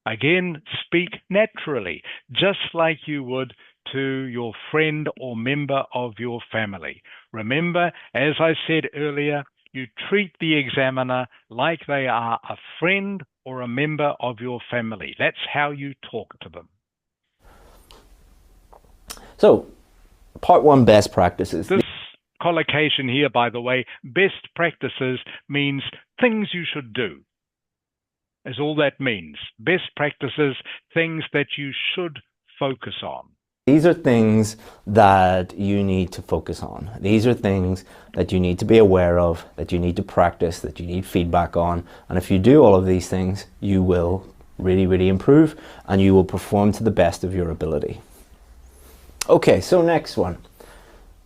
Again, speak naturally, just like you would to your friend or member of your family. Remember, as I said earlier, you treat the examiner like they are a friend or a member of your family. That's how you talk to them. So, part 1, best practices. This collocation here, by the way, best practices means things you should do, is all that means. Best practices, things that you should focus on. These are things that you need to focus on. These are things that you need to be aware of, that you need to practice, that you need feedback on. And if you do all of these things, you will really, really improve and you will perform to the best of your ability. Okay, so next one.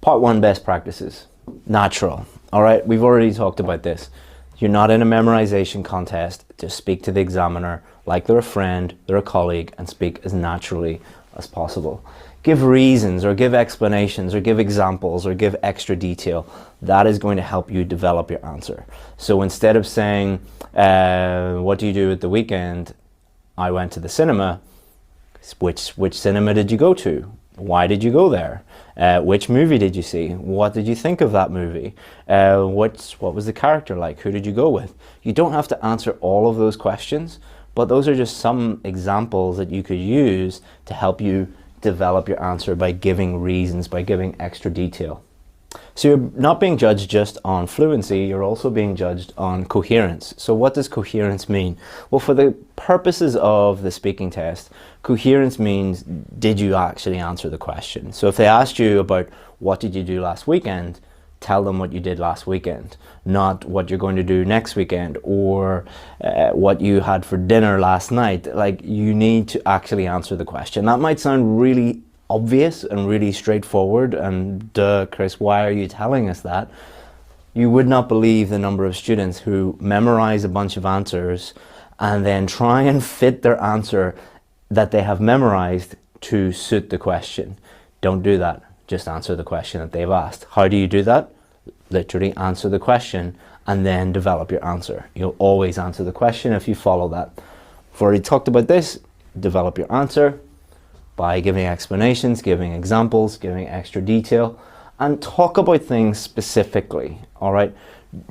Part 1, best practices. Natural. All right, we've already talked about this. You're not in a memorization contest. Just speak to the examiner like they're a friend, they're a colleague, and speak as naturally as possible. Give reasons or give explanations or give examples or give extra detail. That is going to help you develop your answer. So instead of saying, what do you do at the weekend? I went to the cinema. Which cinema did you go to? Why did you go there? Which movie did you see? What did you think of that movie? What was the character like? Who did you go with? You don't have to answer all of those questions, but those are just some examples that you could use to help you develop your answer by giving reasons, by giving extra detail. So you're not being judged just on fluency, you're also being judged on coherence. So what does coherence mean? Well, for the purposes of the speaking test, coherence means, did you actually answer the question? So if they asked you about what did you do last weekend, tell them what you did last weekend, not what you're going to do next weekend or what you had for dinner last night. Like, you need to actually answer the question. That might sound really obvious and really straightforward, and duh, Chris, why are you telling us that? You would not believe the number of students who memorize a bunch of answers and then try and fit their answer that they have memorized to suit the question. Don't do that. Just answer the question that they've asked. How do you do that? Literally answer the question and then develop your answer. You'll always answer the question if you follow that. We've already talked about this. Develop your answer by giving explanations, giving examples, giving extra detail, and talk about things specifically, all right?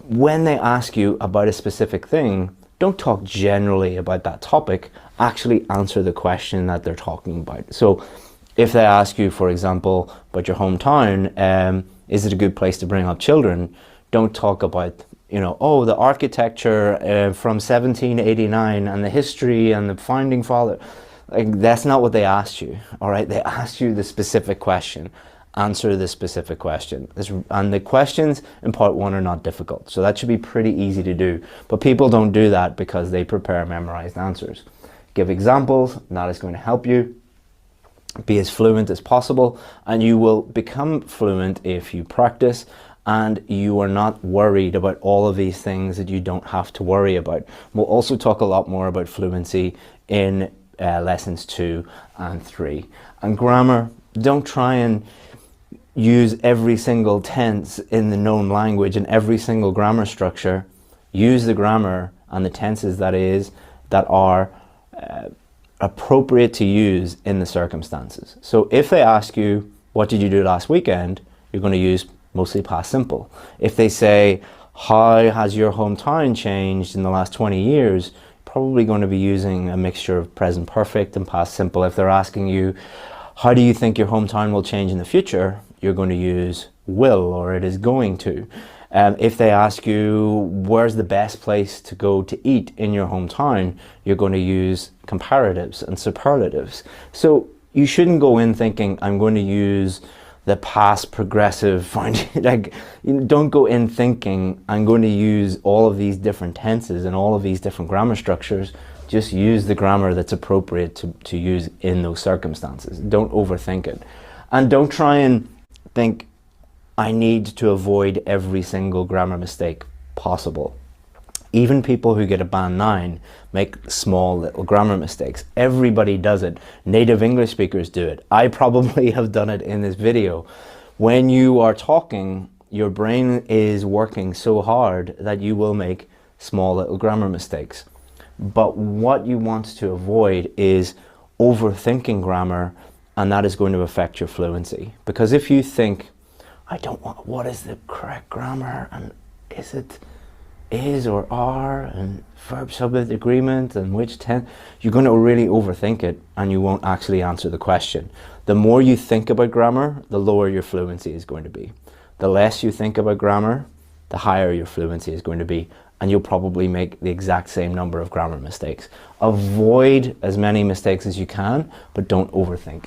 When they ask you about a specific thing, don't talk generally about that topic, actually answer the question that they're talking about. So if they ask you, for example, about your hometown, is it a good place to bring up children? Don't talk about oh, the architecture from 1789 and the history and the founding father. Like, that's not what they asked you, all right? They asked you the specific question. Answer the specific question. And the questions in part one are not difficult, so that should be pretty easy to do. But people don't do that because they prepare memorized answers. Give examples, and that is going to help you be as fluent as possible, and you will become fluent if you practice and you are not worried about all of these things that you don't have to worry about. We'll also talk a lot more about fluency in lessons 2 and 3. And grammar, don't try and use every single tense in the known language and every single grammar structure. Use the grammar and the tenses that are appropriate to use in the circumstances. So if they ask you, what did you do last weekend? You're going to use mostly past simple. If they say, how has your hometown changed in the last 20 years? Probably going to be using a mixture of present perfect and past simple. If they're asking you, how do you think your hometown will change in the future? You're going to use will, or it is going to. If they ask you, where's the best place to go to eat in your hometown? You're going to use comparatives and superlatives. So you shouldn't go in thinking, I'm going to use the past progressive. Don't go in thinking, I'm going to use all of these different tenses and all of these different grammar structures. Just use the grammar that's appropriate to use in those circumstances. Don't overthink it. And don't try and think, I need to avoid every single grammar mistake possible. Even people who get a band 9 make small little grammar mistakes. Everybody does it. Native English speakers do it. I probably have done it in this video. When you are talking, your brain is working so hard that you will make small little grammar mistakes. But what you want to avoid is overthinking grammar, and that is going to affect your fluency. Because if you think, I don't want, what is the correct grammar, and is it is or are, and verb subject agreement, and which tense, you're going to really overthink it and you won't actually answer the question. The more you think about grammar, the lower your fluency is going to be. The less you think about grammar, the higher your fluency is going to be, and you'll probably make the exact same number of grammar mistakes. Avoid as many mistakes as you can, but don't overthink.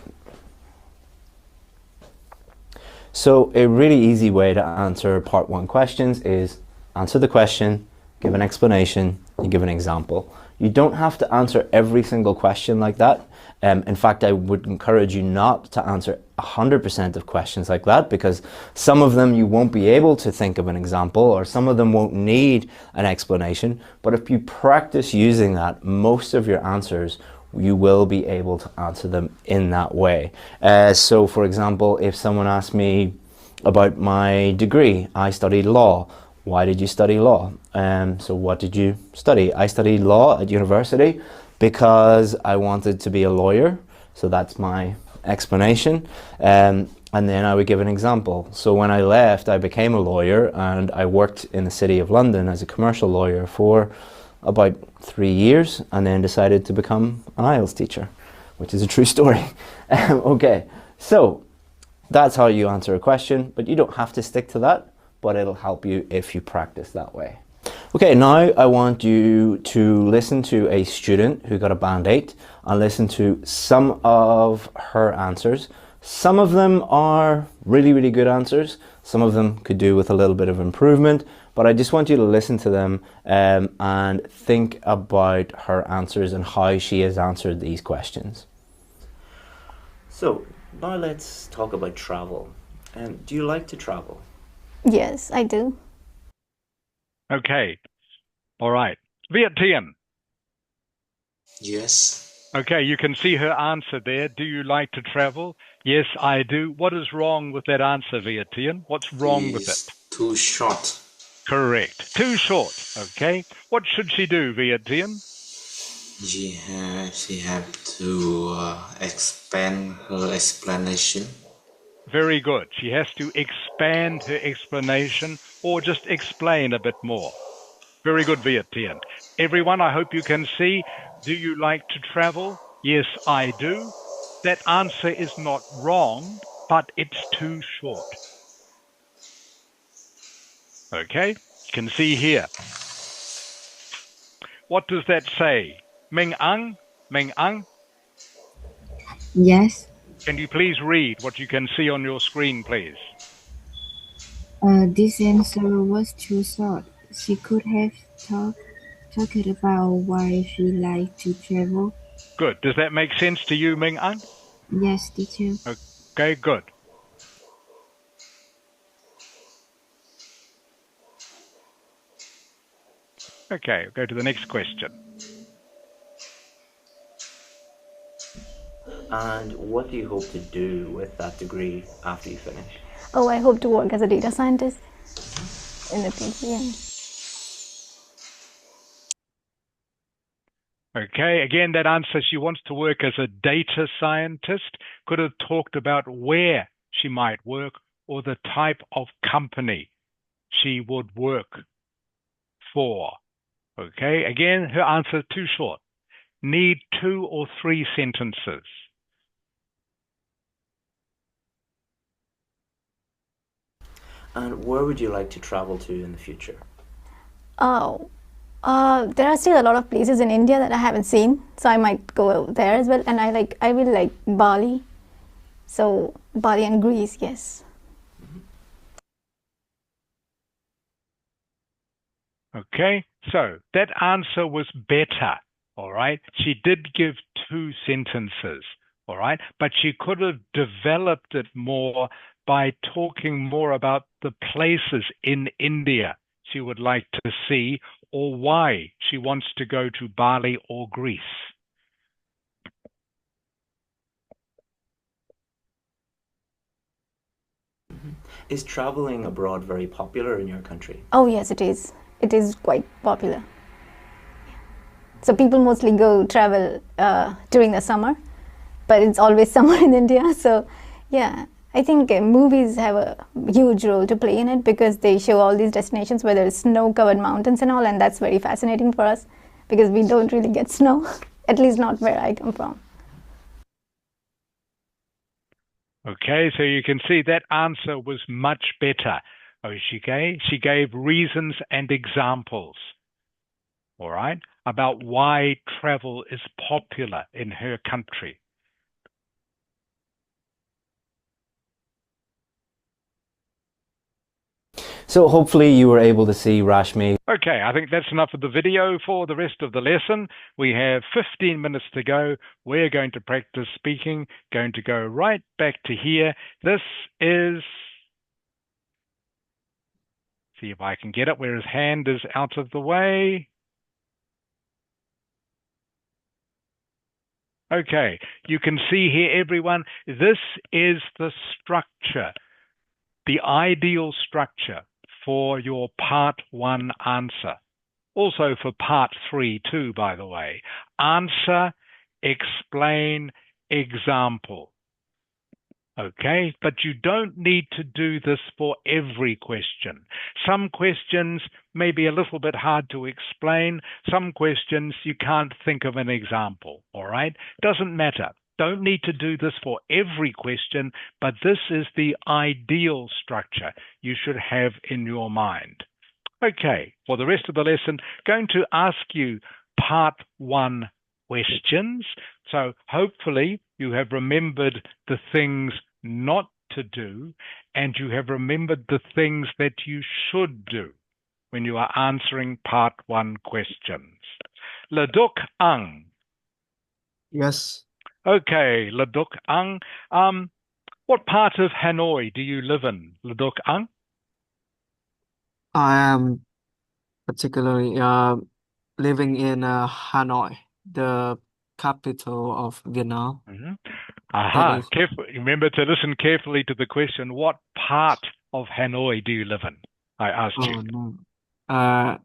So a really easy way to answer part 1 questions is answer the question, give an explanation, and give an example. You don't have to answer every single question like that. In fact, I would encourage you not to answer 100% of questions like that, because some of them you won't be able to think of an example, or some of them won't need an explanation. But if you practice using that, most of your answers, you will be able to answer them in that way. So for example, if someone asked me about my degree, I studied law. Why did you study law? So what did you study? I studied law at university because I wanted to be a lawyer. So that's my explanation. And then I would give an example. So when I left, I became a lawyer and I worked in the City of London as a commercial lawyer for about 3 years, and then decided to become an Ielts teacher, which is a true story. Okay, so that's how you answer a question, but you don't have to stick to that, but it'll help you if you practice that way. Okay, now I want you to listen to a student who got a band 8 and listen to some of her answers. Some of them are really, really good answers. Some of them could do with a little bit of improvement, but I just want you to listen to them and think about her answers and how she has answered these questions. So now let's talk about travel. Do you like to travel? Yes, I do. Okay. All right. Viet Tien. Yes. Okay, you can see her answer there. Do you like to travel? Yes, I do. What is wrong with that answer, Viet Tien? What's wrong with it? Too short. Correct. Too short. Okay. What should she do, Viet Tien? She have to expand her explanation. Very good. She has to expand her explanation, or just explain a bit more. Very good, Viet Tien. Everyone, I hope you can see, do you like to travel? Yes, I do. That answer is not wrong, but it's too short. Okay, You can see here. What does that say? Ming Ang? Ming Ang? Yes. Can you please read what you can see on your screen, please? This answer was too short. She could have talked about why she liked to travel. Good. Does that make sense to you, Ming Ang? Yes, teacher. Okay, good. Okay, we'll go to the next question. And what do you hope to do with that degree after you finish? Oh, I hope to work as a data scientist in the future. Yeah. Okay, again, that answer, she wants to work as a data scientist. Could have talked about where she might work or the type of company she would work for. Okay, again, her answer too short. Need 2 or 3 sentences. And where would you like to travel to in the future? Oh, there are still a lot of places in India that I haven't seen, so I might go there as well. And I really like Bali, so Bali and Greece, yes. Okay, so that answer was better, all right? She did give 2 sentences, all right? But she could have developed it more by talking more about the places in India she would like to see or why she wants to go to Bali or Greece. Is traveling abroad very popular in your country? Oh yes, it is. It is quite popular. So people mostly go travel during the summer, but it's always summer in India. So yeah, I think movies have a huge role to play in it because they show all these destinations where there's snow-covered mountains and all, and that's very fascinating for us because we don't really get snow, at least not where I come from. Okay, so you can see that answer was much better. Oh, she gave reasons and examples, all right, about why travel is popular in her country. So hopefully you were able to see Rashmi. Okay, I think that's enough of the video for the rest of the lesson. We have 15 minutes to go. We're going to practice speaking, going to go right back to here. This is, see if I can get it where his hand is out of the way. Okay, you can see here, everyone, this is the structure, the ideal structure for your part 1 answer. Also for part 3 too, by the way. Answer, explain, example. Okay, but you don't need to do this for every question. Some questions may be a little bit hard to explain. Some questions you can't think of an example, all right? Doesn't matter. Don't need to do this for every question, but this is the ideal structure you should have in your mind. Okay, for the rest of the lesson, going to ask you part 1 questions. So hopefully you have remembered the things not to do and you have remembered the things that you should do when you are answering part 1 questions. Laduk Ang. Yes. Okay, Laduk Ang. What part of Hanoi do you live in, Laduk Ang? I am particularly living in Hanoi, the capital of Vietnam. Mm-hmm. It Aha, is. remember to listen carefully to the question, what part of Hanoi do you live in? I asked you. Oh no. Uh,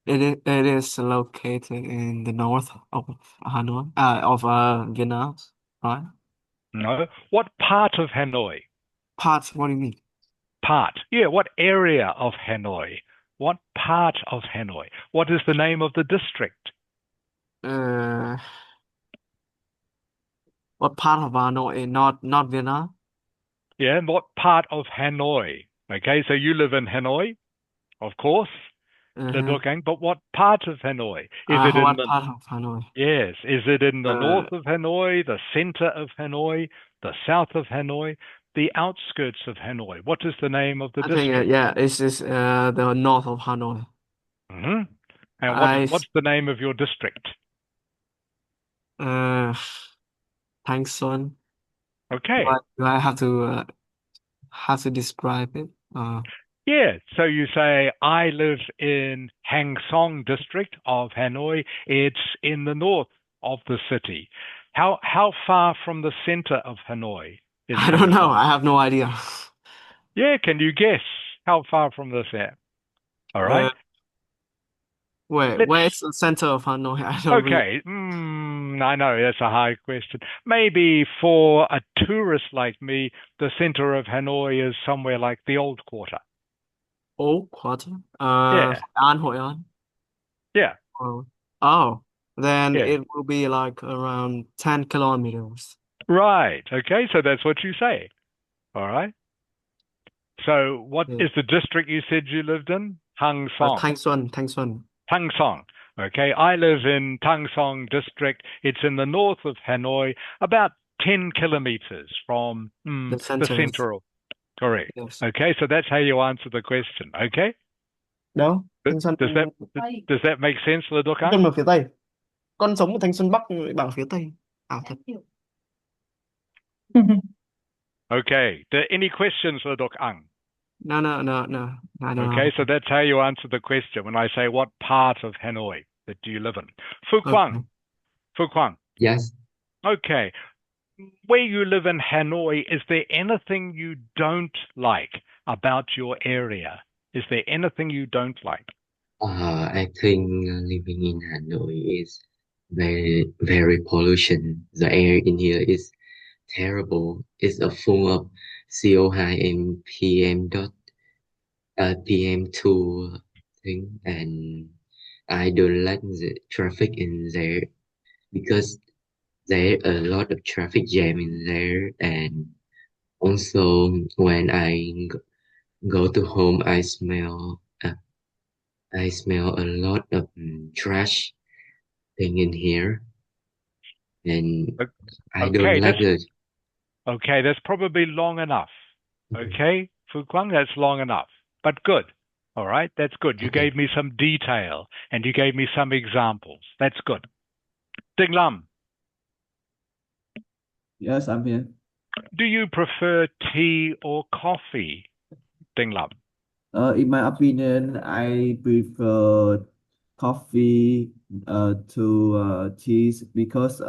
it is located in the north of Hanoi, of Vietnam, right? No. What part of Hanoi? Parts, what do you mean? Part. Yeah, what area of Hanoi? What part of Hanoi? What is the name of the district? Uh, what part of Hanoi? Not Vietnam? Yeah, what part of Hanoi? Okay, so you live in Hanoi, of course, but what part of Hanoi? Is it in What the part of Hanoi? Yes, is it in the Uh, north of Hanoi, the center of Hanoi, the south of Hanoi, the outskirts of Hanoi? What is the name of the I think district? it's the north of Hanoi. Hmm. And I what's the name of your district? Thanh Xuân. Okay. Do I have to describe it? Yeah, so you say, I live in Hang Song district of Hanoi. It's in the north of the city. How far from the center of Hanoi is I Hang don't know. Song? I have no idea. Yeah, can you guess how far from the center? All right. Where is the center of Hanoi? I don't really. Okay, I know that's a hard question. Maybe for a tourist like me, the center of Hanoi is somewhere like the Old Quarter. Old Quarter? Yeah, Hội An. yeah, Then yeah. it will be like around 10 kilometers. Right. Okay, so that's what you say. All right. So what Yeah. is the district you said you lived in? Hang Song. Thanh Xuân. Tang Song. Okay, I live in Tang Song district. It's in the north of Hanoi, about 10 kilometers from The the center is. central. Correct. Yes. Okay, so that's how you answer the question. Okay, Đâu? Thanh Xuân. does that make sense, Thanh Ledokang? Xuân ở phía Tây. Con sống ở Thanh Xuân Bắc bảo phía Tây. Thật. Okay. Any questions, Ledokang? No. I don't Okay, have. so that's how you answer the question when I say what part of Hanoi that do you live in? Fuquang. Okay. Fuquang. Yes. Okay. Where you live in Hanoi, is there anything you don't like about your area? Is there anything you don't like? I think living in Hanoi is very pollution. The air in here is terrible. It's full of CO2 and PM2 thing, and I don't like the traffic in there because there a lot of traffic jam in there, and also when I go to home, I smell a lot of trash thing in here, and I don't Okay, like it. that's probably long enough. Okay. Okay, Fuquang, that's long enough. But good. All right, that's good. You Okay. gave me some detail and you gave me some examples. That's good. Ding Lam, Yes, I'm here. do you prefer tea or coffee? Ding Lam. In my opinion, I prefer coffee to teas because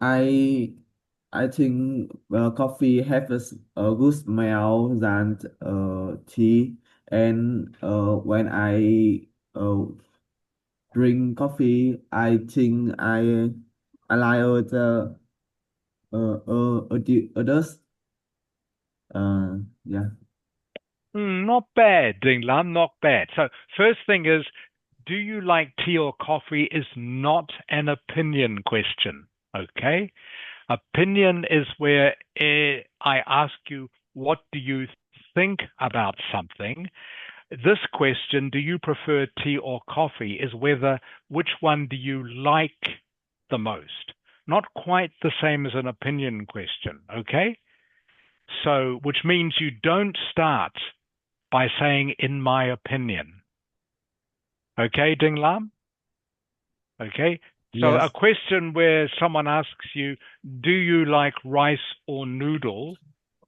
I I think coffee has a good smell than tea, and when I drink coffee, I think I like others. Yeah. Not bad, Ding Lam, not bad. So, first thing is, do you like tea or coffee is not an opinion question, okay? Opinion is where I ask you, what do you think about something? This question, do you prefer tea or coffee, is which one do you like the most? Not quite the same as an opinion question, okay? So, which means you don't start by saying, in my opinion. Okay, Ding Lam? Okay. So a Yes. question where someone asks you, do you like rice or noodle?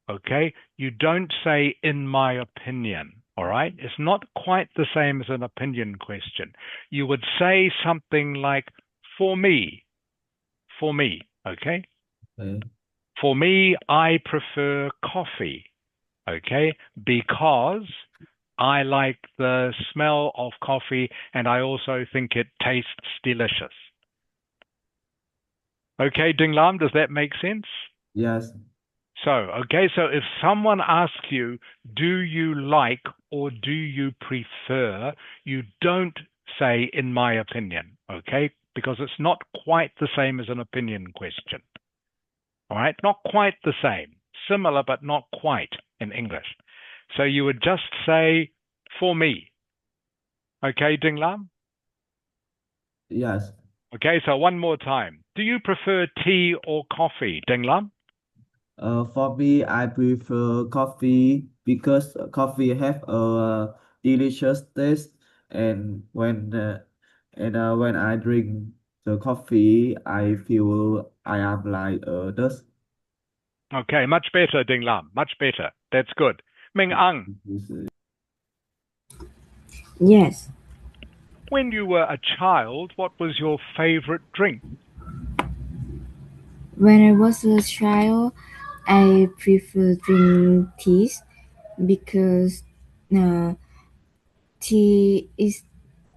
Okay. You don't say, in my opinion. All right. It's not quite the same as an opinion question. You would say something like, for me. Okay. Okay. For me, I prefer coffee. Okay. Because I like the smell of coffee and I also think it tastes delicious. Okay, Ding Lam, does that make sense? Yes. So if someone asks you, do you like or do you prefer, you don't say, in my opinion, okay? Because it's not quite the same as an opinion question. All right, not quite the same. Similar, but not quite in English. So you would just say, for me. Okay, Ding Lam? Yes. Okay, so one more time. Do you prefer tea or coffee, Ding Lam? For me, I prefer coffee because coffee have a delicious taste, and when I drink the coffee, I feel I am like a dust. Okay, much better, Ding Lam. Much better. That's good. Ming Ang, Yes. when you were a child, what was your favorite drink? When I was a child, I prefer drink teas because uh, tea is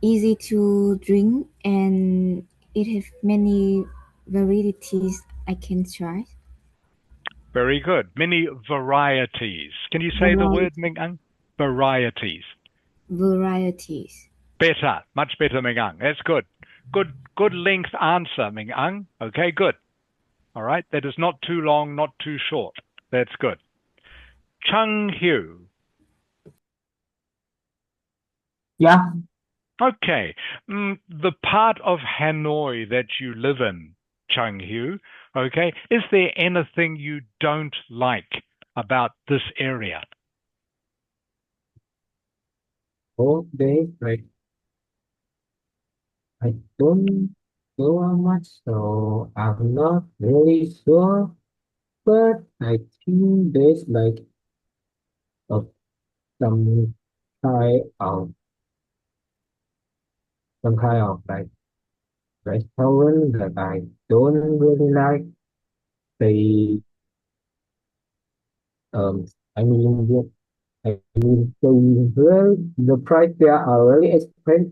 easy to drink and it has many varieties I can try. Very good. Many varieties. Can you say the word, Variety, Ming Ang? Varieties. varieties. Better. Much better, Ming Ang. That's good. Good length answer, Ming Ang. Okay, good. All right. That is not too long, not too short. That's good. Chung Hu. Yeah. Okay. The part of Hanoi that you live in, Chung Hu, okay, is there anything you don't like about this area? Okay. Like I don't know how much, so I'm not really sure. But I think there's like a, some kind of like restaurant that I don't really like. They um I mean the price there are really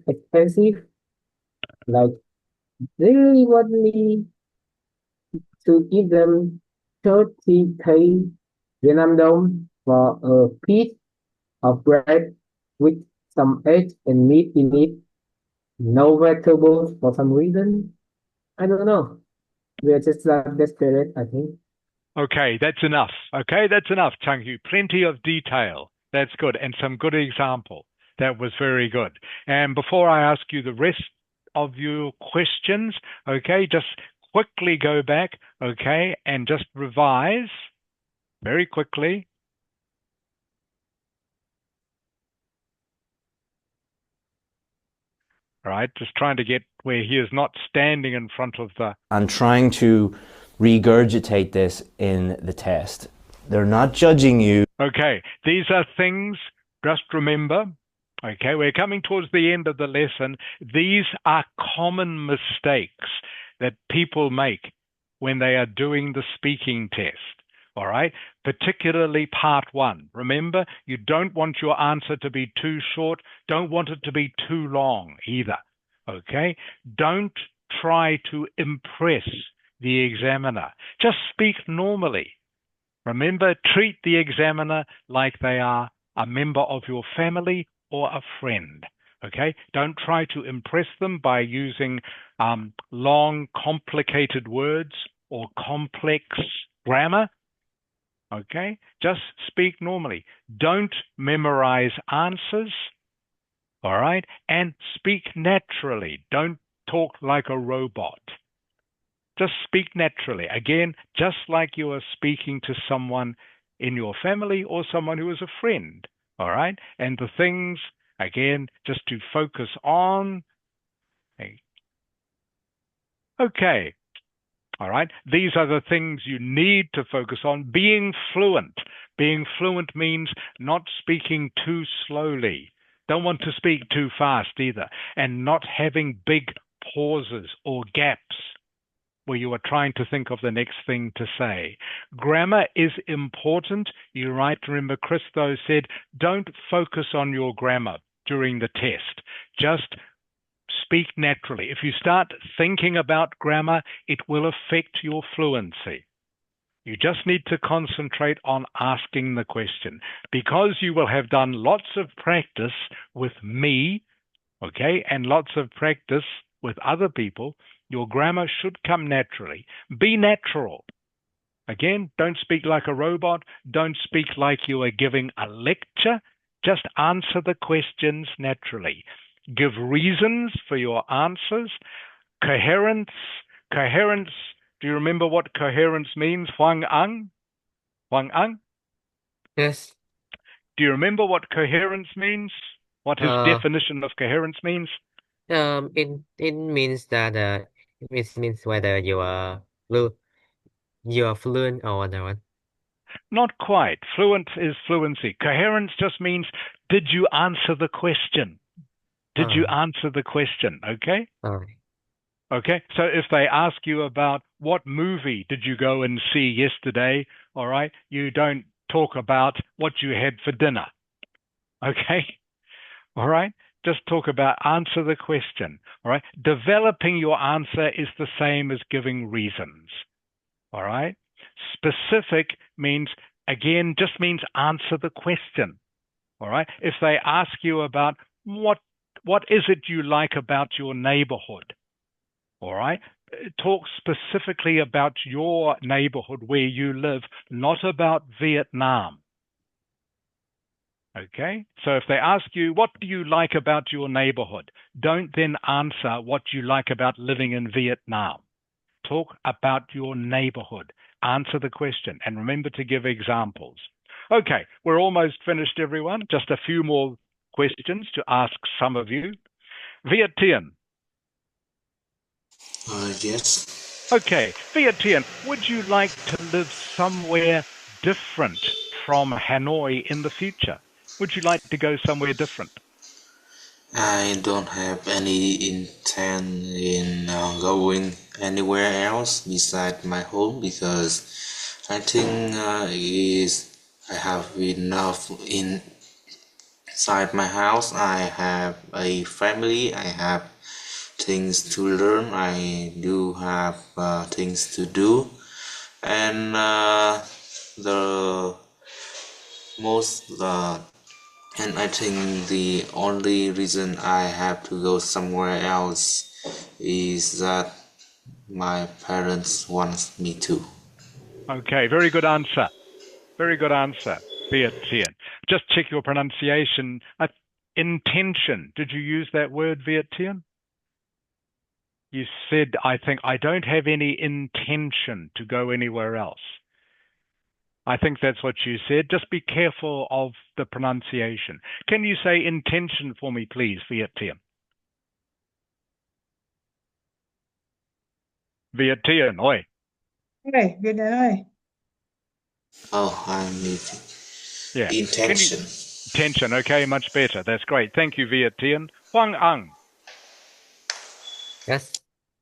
expensive. Like they really want me to give them 30K Vietnam dong for a piece of bread with some eggs and meat in it. No vegetables for some reason. I don't know. We're just like desperate, I think. Okay, that's enough. Okay, that's enough, Chung Hu. Plenty of detail. That's good. And some good example. That was very good. And before I ask you the rest of your questions, okay, just quickly go back, okay, and just revise very quickly. All right, just trying to get where he is not standing in front of the... And trying to regurgitate this in the test. They're not judging you. Okay, these are things, just remember, okay, we're coming towards the end of the lesson. These are common mistakes that people make when they are doing the speaking test, all right? Particularly part one. Remember, you don't want your answer to be too short, don't want it to be too long either, okay? Don't try to impress the examiner. Just speak normally. Remember, treat the examiner like they are a member of your family or a friend. Okay? Don't try to impress them by using long, complicated words or complex grammar. Okay? Just speak normally. Don't memorize answers. All right? And speak naturally. Don't talk like a robot. Just speak naturally. Again, just like you are speaking to someone in your family or someone who is a friend. All right? And the things, again, just to focus on. Okay. All right. These are the things you need to focus on. Being fluent. Being fluent means not speaking too slowly. Don't want to speak too fast either. And not having big pauses or gaps where you are trying to think of the next thing to say. Grammar is important. You're right. Remember, Christo said, don't focus on your grammar during the test. Just speak naturally. If you start thinking about grammar, it will affect your fluency. You just need to concentrate on asking the question. Because you will have done lots of practice with me, okay, and lots of practice with other people, your grammar should come naturally. Be natural. Again, don't speak like a robot. Don't speak like you are giving a lecture. Just answer the questions naturally. Give reasons for your answers. Coherence. Coherence. Do you remember what coherence means? Huang Ang? Huang Ang? Yes. Do you remember what coherence means? What his Uh, definition of coherence means? it means that it means whether you are fluent or not. Not quite. Fluent is fluency. Coherence just means, did you answer the question? Did you answer the question? Okay? All right. Okay. So if they ask you about what movie did you go and see yesterday, all right, you don't talk about what you had for dinner. Okay? All right? Just talk about answer the question. All right? Developing your answer is the same as giving reasons. All right? Specific means, again, just means answer the question. All right? If they ask you about what is it you like about your neighborhood? All right? Talk specifically about your neighborhood where you live, not about Vietnam. Okay? So if they ask you, what do you like about your neighborhood? Don't then answer what you like about living in Vietnam. Talk about your neighborhood. Answer the question and remember to give examples. Okay, we're almost finished, everyone. Just a few more questions to ask some of you. Viet Tien. Yes. Okay, Viet Tien, would you like to live somewhere different from Hanoi in the future? Would you like to go somewhere different? I don't have any intent in going anywhere else beside my home because I think I have enough inside my house. I have a family. I have things to learn. I do have things to do, and the most and I think the only reason I have to go somewhere else is that my parents want me to. Okay, very good answer. Very good answer, Viet Tien. Just check your pronunciation. Intention. Did you use that word, Viet Tien? You said, I think, I don't have any intention to go anywhere else. I think that's what you said. Just be careful of the pronunciation. Can you say intention for me, please, Viet Tien? Viet Tien, oi. Ơi, Việt Nam ơi. Oh, I need Yeah. intention. Intention, okay, much better. That's great. Thank you, Viet Tien. Huang Ang. Yes.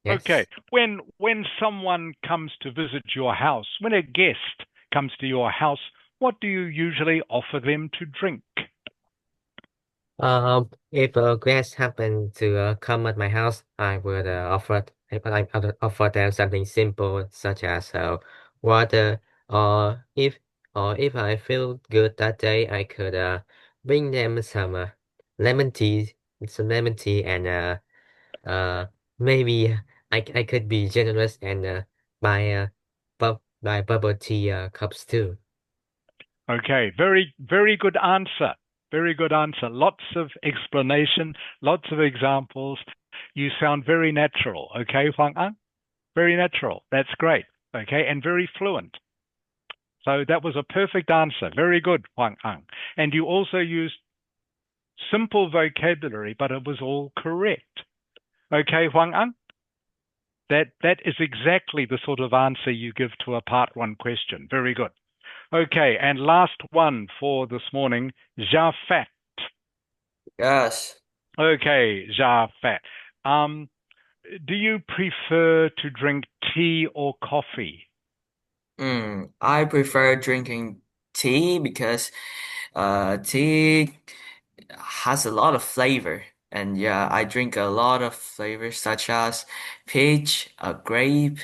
Yes. Okay. When someone comes to visit your house, when a guest comes to your house, what do you usually offer them to drink? If a guest happen to come at my house, I would I would offer them something simple such as water, or if I feel good that day, I could bring them lemon tea, some lemon tea, and maybe I could be generous and buy bubble tea cups too. Okay, very good answer. Very good answer. Lots of explanation, lots of examples. You sound very natural, okay, Huang An? Very natural. That's great, okay, and very fluent. So that was a perfect answer. Very good, Huang An. And you also used simple vocabulary, but it was all correct. Okay, Huang An? That is exactly the sort of answer you give to a part one question. Very good. Okay, and last one for this morning, Jafat. Yes. Okay, Jafat. Do you prefer to drink tea or coffee? I prefer drinking tea because tea has a lot of flavor. And yeah, I drink a lot of flavors such as peach, grape,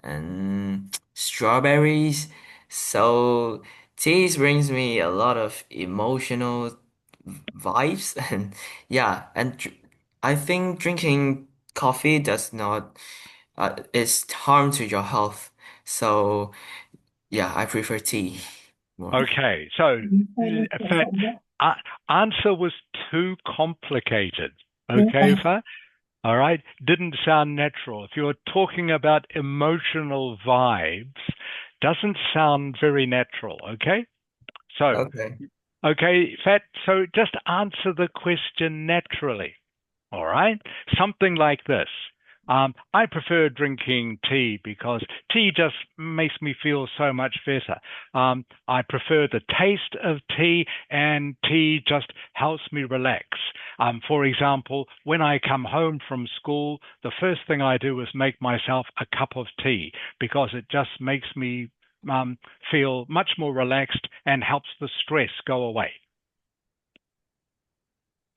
and strawberries. So tea brings me a lot of emotional vibes and yeah, I think drinking coffee does not is harm to your health. So yeah, I prefer tea more. Okay, so Hai nước Fat, sống đó. answer was too complicated. Okay, Fa? All right, didn't sound natural. If you're talking about emotional vibes, doesn't sound very natural. Okay, so okay, Fat. So just answer the question naturally. All right, something like this. I prefer drinking tea because tea just makes me feel so much better. I prefer the taste of tea, and tea just helps me relax. For example, when I come home from school, the first thing I do is make myself a cup of tea because it just makes me feel much more relaxed and helps the stress go away.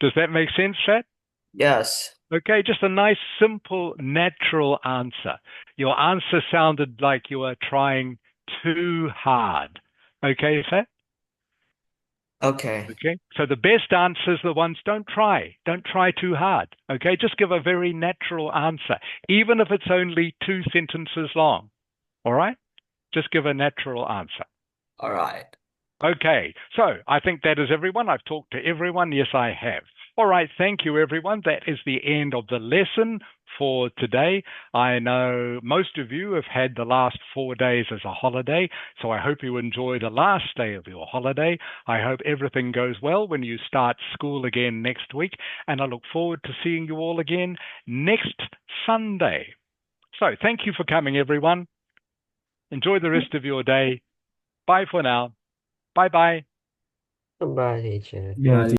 Does that make sense, Fat? Yes. Okay, just a nice, simple, natural answer. Your answer sounded like you were trying too hard. Okay, Fat? Okay. Okay, so the best answers are the ones don't try. Don't try too hard. Okay, just give a very natural answer, even if it's only 2 sentences long. All right? Just give a natural answer. All right. Okay, so I think that is everyone. I've talked to everyone. Yes, I have. All right, thank you, everyone. That is the end of the lesson for today. I know most of you have had the last 4 days as a holiday, so I hope you enjoy the last day of your holiday. I hope everything goes well when you start school again next week, and I look forward to seeing you all again next Sunday. So thank you for coming, everyone. Enjoy the rest of your day. Bye for now. Bye-bye. Goodbye, teacher. Yeah,